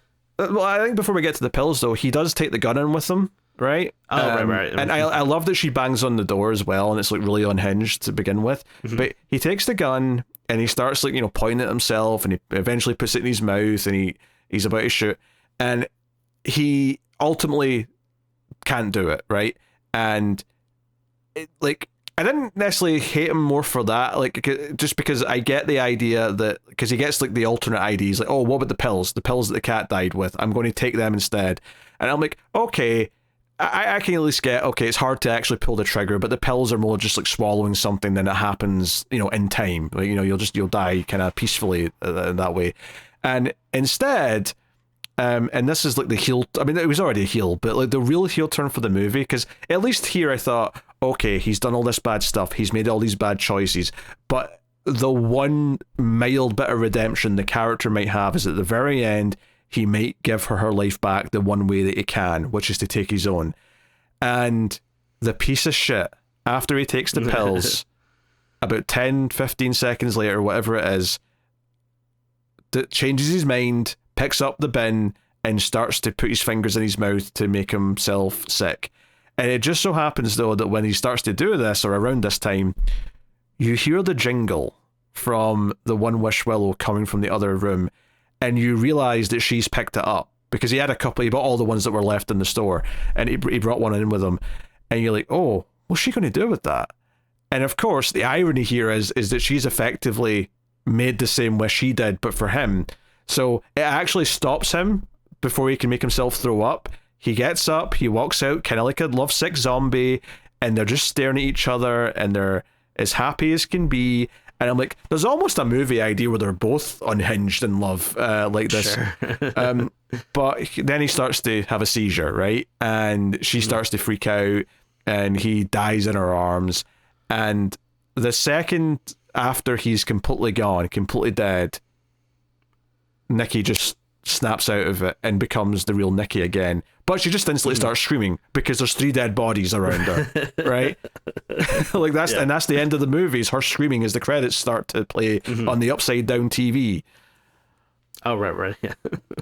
I think before we get to the pills, though, he does take the gun in with him, right? Right. And I love that she bangs on the door as well, and it's, like, really unhinged to begin with. Mm-hmm. But he takes the gun, and he starts, like, pointing at himself, and he eventually puts it in his mouth, and he's about to shoot. And he ultimately can't do it, right? And like I didn't necessarily hate him more for that, like just because I get the idea that because he gets like the alternate IDs, like, oh, what about the pills that the cat died with? I'm going to take them instead. And I'm like, okay, I can at least get, okay, it's hard to actually pull the trigger, but the pills are more just like swallowing something than it happens, in time. Like, you'll die kind of peacefully that way. And instead. And this is like the heel. I mean, it was already a heel, but like the real heel turn for the movie, because at least here I thought, okay, he's done all this bad stuff, he's made all these bad choices, but the one mild bit of redemption the character might have is at the very end, he might give her life back the one way that he can, which is to take his own. And the piece of shit, after he takes the pills, about 10, 15 seconds later, whatever it is, changes his mind, picks up the bin, and starts to put his fingers in his mouth to make himself sick. And it just so happens, though, that when he starts to do this, or around this time, you hear the jingle from the One Wish Willow coming from the other room, and you realise that she's picked it up, because he bought all the ones that were left in the store, and he brought one in with him, and you're like, oh, what's she going to do with that? And of course, the irony here is that she's effectively made the same wish he did, but for him. So it actually stops him before he can make himself throw up. He gets up, he walks out, kind of like a lovesick zombie, and they're just staring at each other, and they're as happy as can be. And I'm like, there's almost a movie idea where they're both unhinged in love, like this. Sure. But then he starts to have a seizure, right? And she starts to freak out, and he dies in her arms. And the second after he's completely gone, completely dead, Nikki just snaps out of it and becomes the real Nikki again. But she just instantly starts screaming because there's 3 dead bodies around her, right? Like and that's the end of the movie, is her screaming as the credits start to play on the upside down TV. Oh, right, yeah.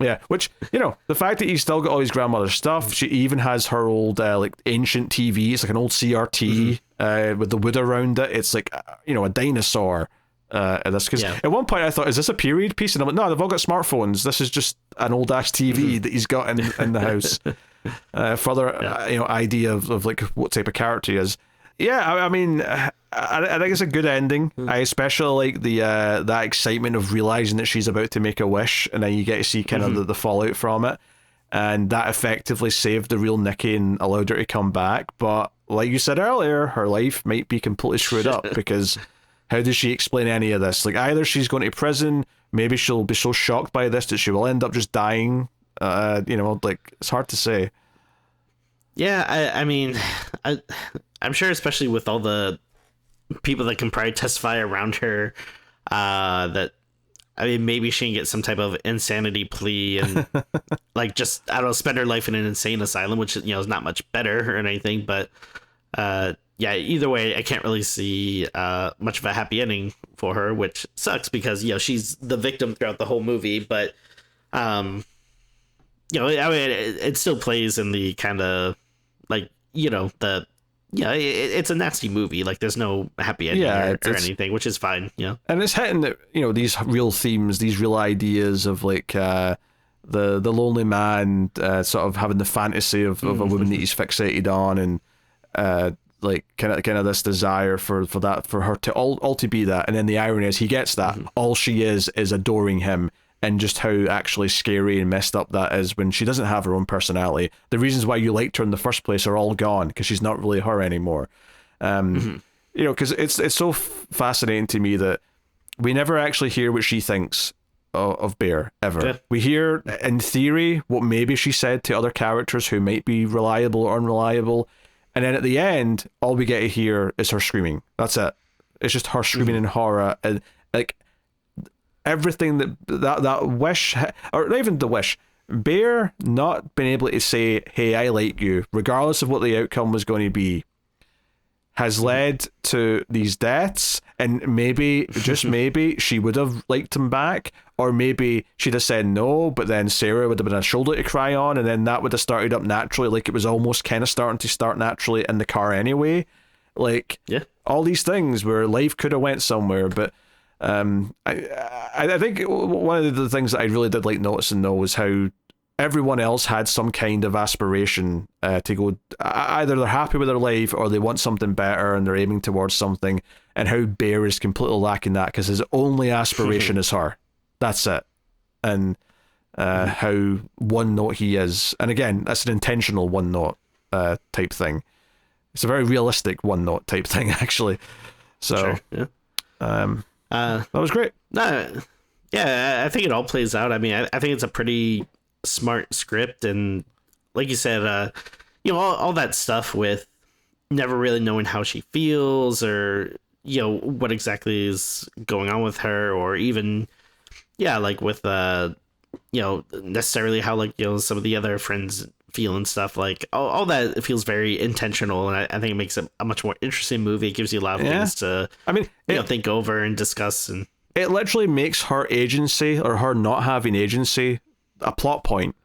Yeah, which, the fact that he's still got all his grandmother's stuff, she even has her old, like, ancient TV, it's like an old CRT with the wood around it. It's like, a dinosaur. Because at one point I thought, is this a period piece? And I'm like, no, they've all got smartphones. This is just an old ass TV that he's got in the house. Further, idea of like what type of character he is. Yeah, I mean, I think it's a good ending. I especially like the that excitement of realizing that she's about to make a wish, and then you get to see kind of the fallout from it, and that effectively saved the real Nikki and allowed her to come back. But like you said earlier, her life might be completely screwed up because. How does she explain any of this? Like, either she's going to prison, maybe she'll be so shocked by this that she will end up just dying. Like, it's hard to say. Yeah, I mean, I'm sure, especially with all the people that can probably testify around her, that I mean, maybe she can get some type of insanity plea and like just, I don't know, spend her life in an insane asylum, which, you know, is not much better or anything. But yeah, either way, I can't really see much of a happy ending for her, which sucks because, you know, she's the victim throughout the whole movie. But, you know, I mean, it still plays in the kind of like, you know, it's a nasty movie. Like, there's no happy ending or anything, which is fine, you know. And it's hitting the, you know, these real themes, these real ideas of like the lonely man sort of having the fantasy of a woman that he's fixated on, and like kind of this desire for her to all to be that. And then the irony is he gets that. All she is adoring him, and just how actually scary and messed up that is when she doesn't have her own personality. The reasons why you liked her in the first place are all gone because she's not really her anymore. You know, because it's so fascinating to me that we never actually hear what she thinks of Bear, ever. Yeah. We hear, in theory, what maybe she said to other characters who might be reliable or unreliable. And then at the end, all we get to hear is her screaming. That's it. It's just her screaming in horror. And like, everything that wish, or not even the wish, Bear not being able to say, hey, I like you, regardless of what the outcome was going to be, has led to these deaths. And maybe, just maybe, she would have liked him back, or maybe she'd have said no, but then Sarah would have been a shoulder to cry on, and then that would have started up naturally, like it was almost kind of starting to start naturally in the car anyway. Like, yeah, all these things where life could have went somewhere. But I think one of the things that I really did like noticing though was how everyone else had some kind of aspiration to go, either they're happy with their life or they want something better and they're aiming towards something, and how Bear is completely lacking that because his only aspiration is her. That's it. And how one note he is, and again, that's an intentional one note type thing. It's a very realistic one note type thing actually. So sure, yeah. That was great. Yeah, I think it all plays out. I mean, I think it's a pretty smart script, and like you said, you know, all that stuff with never really knowing how she feels, or you know what exactly is going on with her, or even like with you know, necessarily how, like, you know, some of the other friends feel and stuff, like all that, it feels very intentional, and I think it makes it a much more interesting movie. It gives you a lot of things to, I mean, you know, think over and discuss, and it literally makes her agency, or her not having agency, a plot point,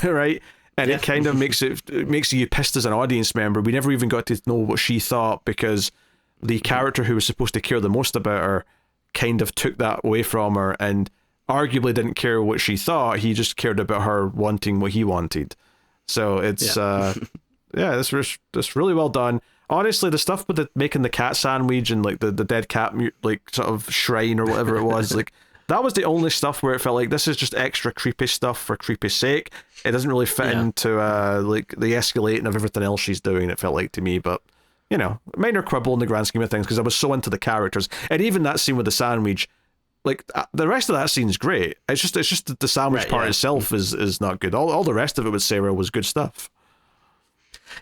right? And it kind of makes you pissed as an audience member. We never even got to know what she thought because the character who was supposed to care the most about her kind of took that away from her, and arguably didn't care what she thought. He just cared about her wanting what he wanted. So it's it's really well done. Honestly, the stuff with making the cat sandwich and like the dead cat like sort of shrine or whatever it was, like that was the only stuff where it felt like this is just extra creepy stuff for creepy sake. It doesn't really fit into like the escalating of everything else she's doing, it felt like to me. But you know, minor quibble in the grand scheme of things because I was so into the characters. And even that scene with the sandwich, like the rest of that scene's great. It's just the sandwich part itself is not good. All the rest of it with Sarah was good stuff.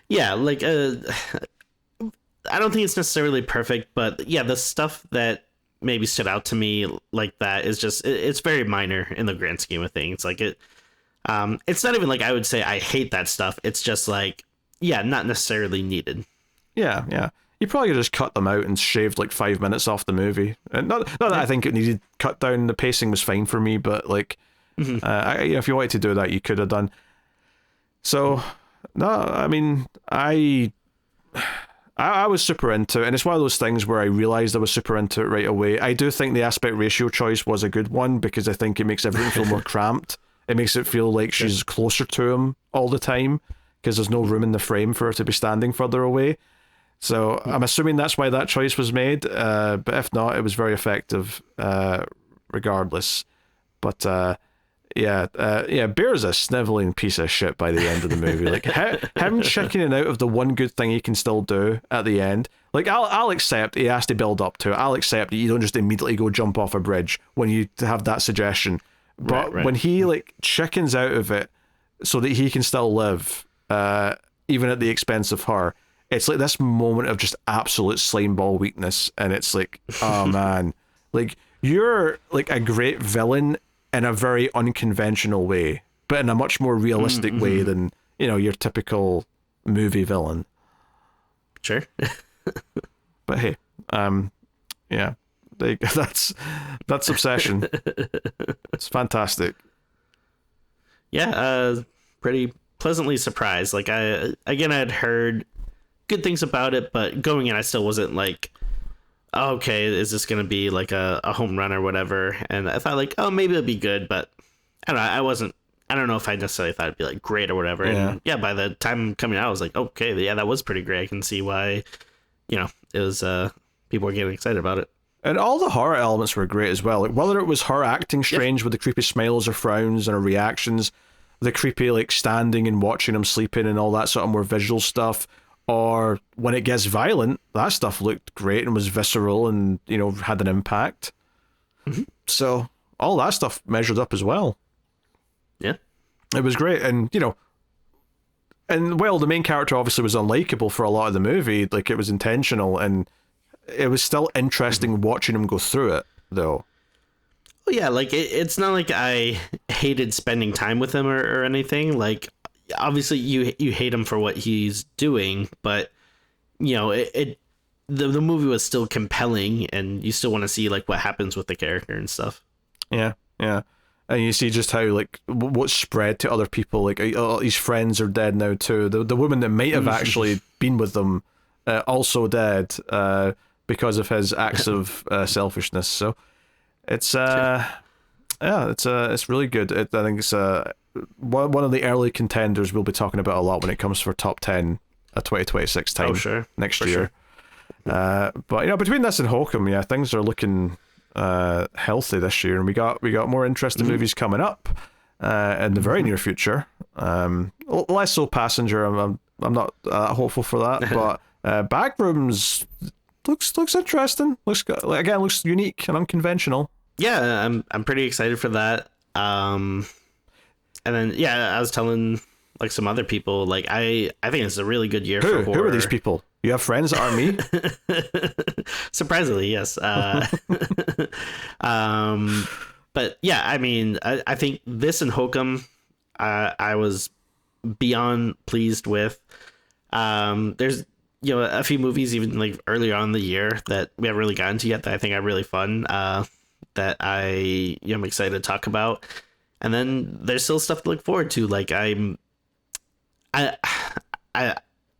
Yeah, like I don't think it's necessarily perfect, but yeah, the stuff that maybe stood out to me like that is just it's very minor in the grand scheme of things. Like it's not even like I would say I hate that stuff. It's just like, yeah, not necessarily needed. Yeah. You probably could just cut them out and shaved like 5 minutes off the movie. And not that I think it needed cut down. The pacing was fine for me, but like, you know, if you wanted to do that, you could have done. So, no, I mean, I was super into it, and it's one of those things where I realized I was super into it right away. I do think the aspect ratio choice was a good one because I think it makes everything feel more cramped. It makes it feel like she's closer to him all the time because there's no room in the frame for her to be standing further away. So I'm assuming that's why that choice was made, but if not, it was very effective regardless. But Bear's a sniveling piece of shit by the end of the movie. Like him chickening out of the one good thing he can still do at the end. Like I'll accept he has to build up to it. I'll accept that you don't just immediately go jump off a bridge when you have that suggestion. But when he like chickens out of it so that he can still live, even at the expense of her, it's like this moment of just absolute slimeball weakness, and it's like, oh man, like you're like a great villain in a very unconventional way, but in a much more realistic way than, you know, your typical movie villain. Sure. But hey, yeah, that's Obsession. It's fantastic. Yeah, pretty pleasantly surprised. Like I had heard good things about it, but going in I still wasn't like, oh, okay, is this gonna be like a home run or whatever? And I thought like, oh, maybe it'll be good, but I don't know. I don't know if I necessarily thought it'd be like great or whatever. Yeah. And yeah, by the time coming out, I was like, okay, yeah, that was pretty great. I can see why, you know, it was people were getting excited about it. And all the horror elements were great as well. Like whether it was her acting strange with the creepy smiles or frowns and her reactions, the creepy like standing and watching him sleeping and all that sort of more visual stuff, or when it gets violent, that stuff looked great and was visceral and, you know, had an impact. So all that stuff measured up as well. Yeah. It was great. And, you know, and well, the main character obviously was unlikable for a lot of the movie. Like it was intentional, and it was still interesting watching him go through it, though. Well, yeah, like it's not like I hated spending time with him or anything. Like obviously you hate him for what he's doing, but you know, the movie was still compelling, and you still want to see like what happens with the character and stuff. Yeah, yeah. And you see just how like what's spread to other people. Like his friends are dead now too. The woman that might have actually been with them also dead because of his acts of selfishness. So it's it's really good. I think it's one of the early contenders we'll be talking about a lot when it comes for top 10 at 2026 time. Oh, sure. Next For year. Sure. But you know, between this and Hokum, yeah, things are looking healthy this year, and we got more interesting movies coming up in the very near future. Less so Passenger. I'm not hopeful for that, but Backrooms looks interesting. Looks unique and unconventional. Yeah, I'm pretty excited for that. And then yeah, I was telling like some other people, like I think it's a really good year for horror. Who are these people? You have friends that are me? Surprisingly, yes. But yeah, I mean, I think this and Hokum, I was beyond pleased with. There's, you know, a few movies even like earlier on in the year that we haven't really gotten to yet that I think are really fun, that I'm excited to talk about. And then there's still stuff to look forward to. Like I'm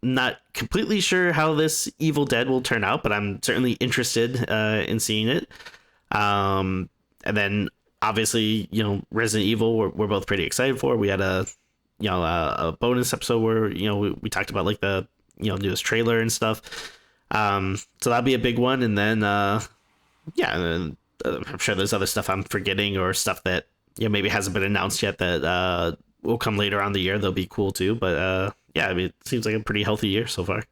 not completely sure how this Evil Dead will turn out, but I'm certainly interested in seeing it. And then obviously, you know, Resident Evil we're both pretty excited for. We had a bonus episode where, you know, we talked about like the, you know, newest trailer and stuff. So that'll be a big one. And then I'm sure there's other stuff I'm forgetting, or stuff that, you know, maybe hasn't been announced yet that will come later on the year. They'll be cool too. But yeah, I mean, it seems like a pretty healthy year so far.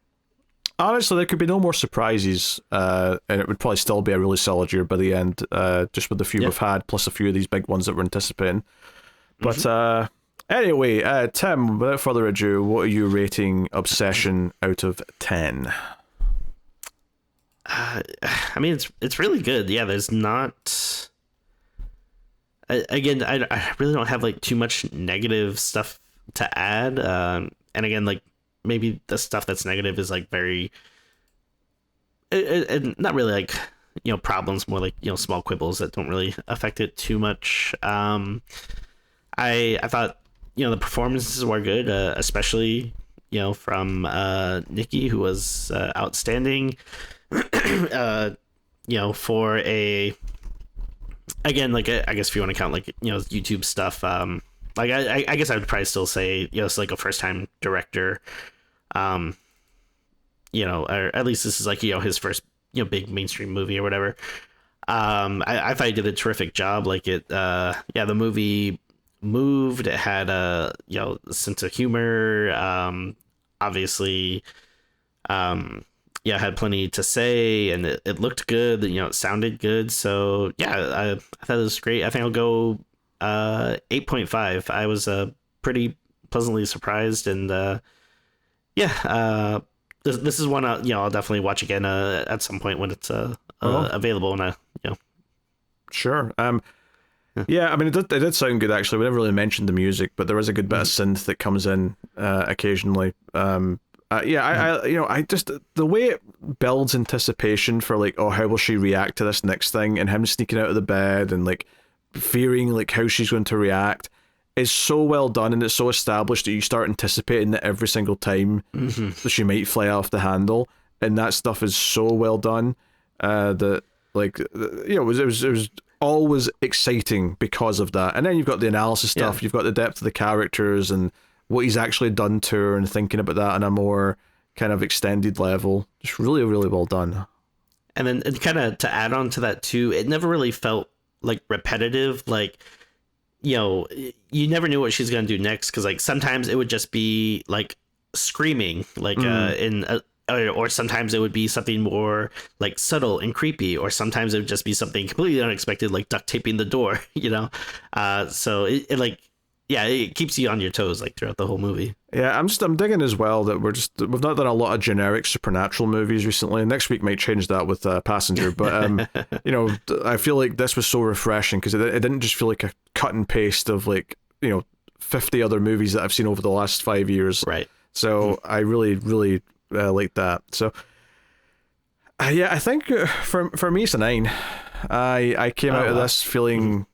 Honestly, there could be no more surprises, and it would probably still be a really solid year by the end, just with the few we've had, plus a few of these big ones that we're anticipating. But anyway, Tim, without further ado, what are you rating Obsession out of 10? I mean, it's really good. Yeah, there's not... Again, I really don't have like too much negative stuff to add. And again, like maybe the stuff that's negative is like very, not really like, you know, problems, more like, you know, small quibbles that don't really affect it too much. I thought, you know, the performances were good, especially, you know, from Nikki, who was outstanding. You know, for a, again, like I guess if you want to count like, you know, YouTube stuff, like I guess I would probably still say, you know, it's like a first time director, you know, or at least this is like, you know, his first, you know, big mainstream movie or whatever. I thought he did a terrific job. Like it, the movie moved. It had a, you know, sense of humor. Obviously, had plenty to say, and it looked good. You know, it sounded good. So yeah, I thought it was great. I think I'll go 8.5. I was pretty pleasantly surprised, and this is one I'll definitely watch again at some point when it's available, and you know, Sure. Yeah, I mean, it did sound good, actually. We never really mentioned the music, but there is a good bit of synth that comes in occasionally. I just, the way it builds anticipation for, like, oh, how will she react to this next thing, and him sneaking out of the bed and, like, fearing, like, how she's going to react is so well done, and it's so established that you start anticipating it every single time that she might fly off the handle, and that stuff is so well done that, like, it was always exciting because of that. And then you've got the analysis stuff, you've got the depth of the characters and what he's actually done to her, and thinking about that on a more kind of extended level. Just really, really well done. And then kind of to add on to that too, it never really felt like repetitive. Like, you never knew what she's gonna do next, because like sometimes it would just be like screaming, like or sometimes it would be something more like subtle and creepy, or sometimes it would just be something completely unexpected, like duct taping the door, so it keeps you on your toes like throughout the whole movie. Yeah, I'm digging as well that we've not done a lot of generic supernatural movies recently. Next week might change that with Passenger, but I feel like this was so refreshing because it didn't just feel like a cut and paste of 50 other movies that I've seen over the last 5 years. Right. So I really, really like that. So I think for me it's a 9. I came out of this feeling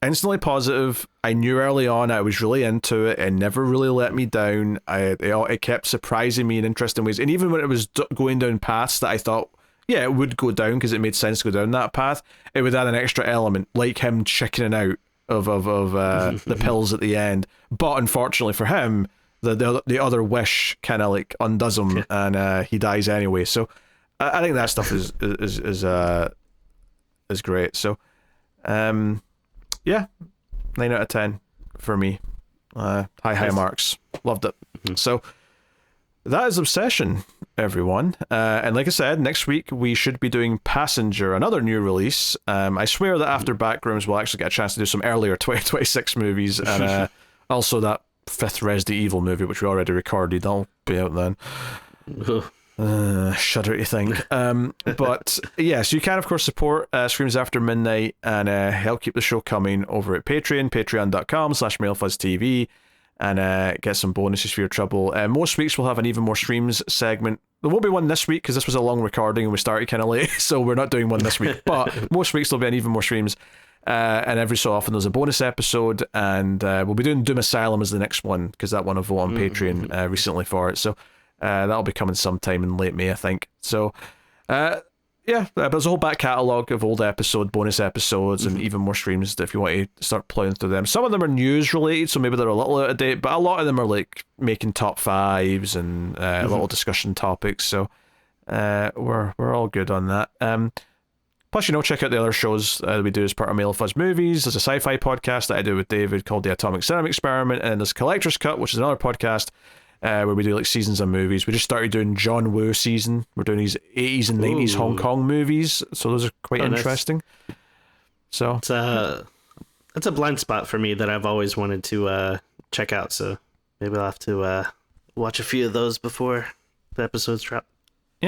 instantly positive. I knew early on I was really into it and never really let me down. It kept surprising me in interesting ways, and even when it was going down paths that I thought it would go down because it made sense to go down that path, it would add an extra element, like him chickening out of the pills at the end. But unfortunately for him, the other wish kind of like undoes him, and he dies anyway. So I think that stuff is great. So 9 out of 10 for me. High marks. Loved it. So that is Obsession, everyone. And like I said, next week we should be doing Passenger, another new release. I swear that after Backrooms we'll actually get a chance to do some earlier 2026 movies, and also that 5th Resident Evil movie, which we already recorded. That'll be out then. Shudder to think. But yes, you can of course support Screams After Midnight and help keep the show coming over at patreon.com/MailFuzzTV, and get some bonuses for your trouble. Most weeks we'll have an Even More Streams segment. There won't be one this week because this was a long recording and we started kind of late, so we're not doing one this week, but most weeks there'll be an Even More Streams. And every so often there's a bonus episode, and we'll be doing Doom Asylum as the next one because that one I voted on Patreon recently for it. So that'll be coming sometime in late May, I think. So but there's a whole back catalogue of old bonus episodes, and Even More Streams if you want to start plowing through them. Some of them are news related, so maybe they're a little out of date, but a lot of them are like making top 5s and little discussion topics. So we're all good on that. Plus, check out the other shows we do as part of Mail Fuzz Movies. There's a sci-fi podcast that I do with David called The Atomic Cinema Experiment, and there's Collector's Cut, which is another podcast where we do like seasons of movies. We just started doing John Woo season. We're doing these 80s and 90s Hong Kong movies, so those are quite interesting. Nice. So it's a blind spot for me that I've always wanted to check out, so maybe I'll have to watch a few of those before the episodes drop. We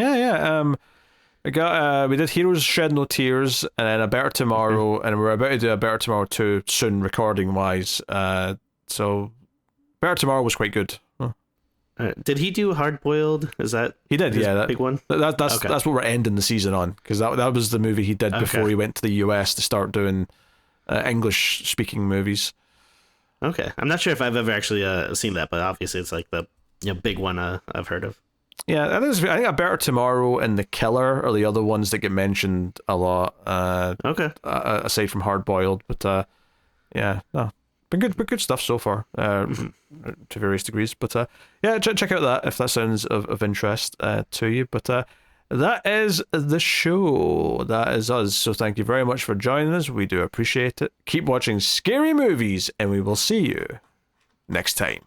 did Heroes Shed No Tears, and then A Better Tomorrow, and we're about to do A Better Tomorrow 2 soon, recording wise. So Better Tomorrow was quite good. Did he do Hard Boiled? Is that he did? That big one. That's what we're ending the season on, because that was the movie he did before he went to the US to start doing English speaking movies. Okay, I'm not sure if I've ever actually seen that, but obviously it's like the big one I've heard of. Yeah, I think A Better Tomorrow and The Killer are the other ones that get mentioned a lot. Aside from Hard Boiled, but been good stuff so far, to various degrees. But check out that if that sounds of interest to you. But that is the show. That is us. So thank you very much for joining us. We do appreciate it. Keep watching scary movies, and we will see you next time.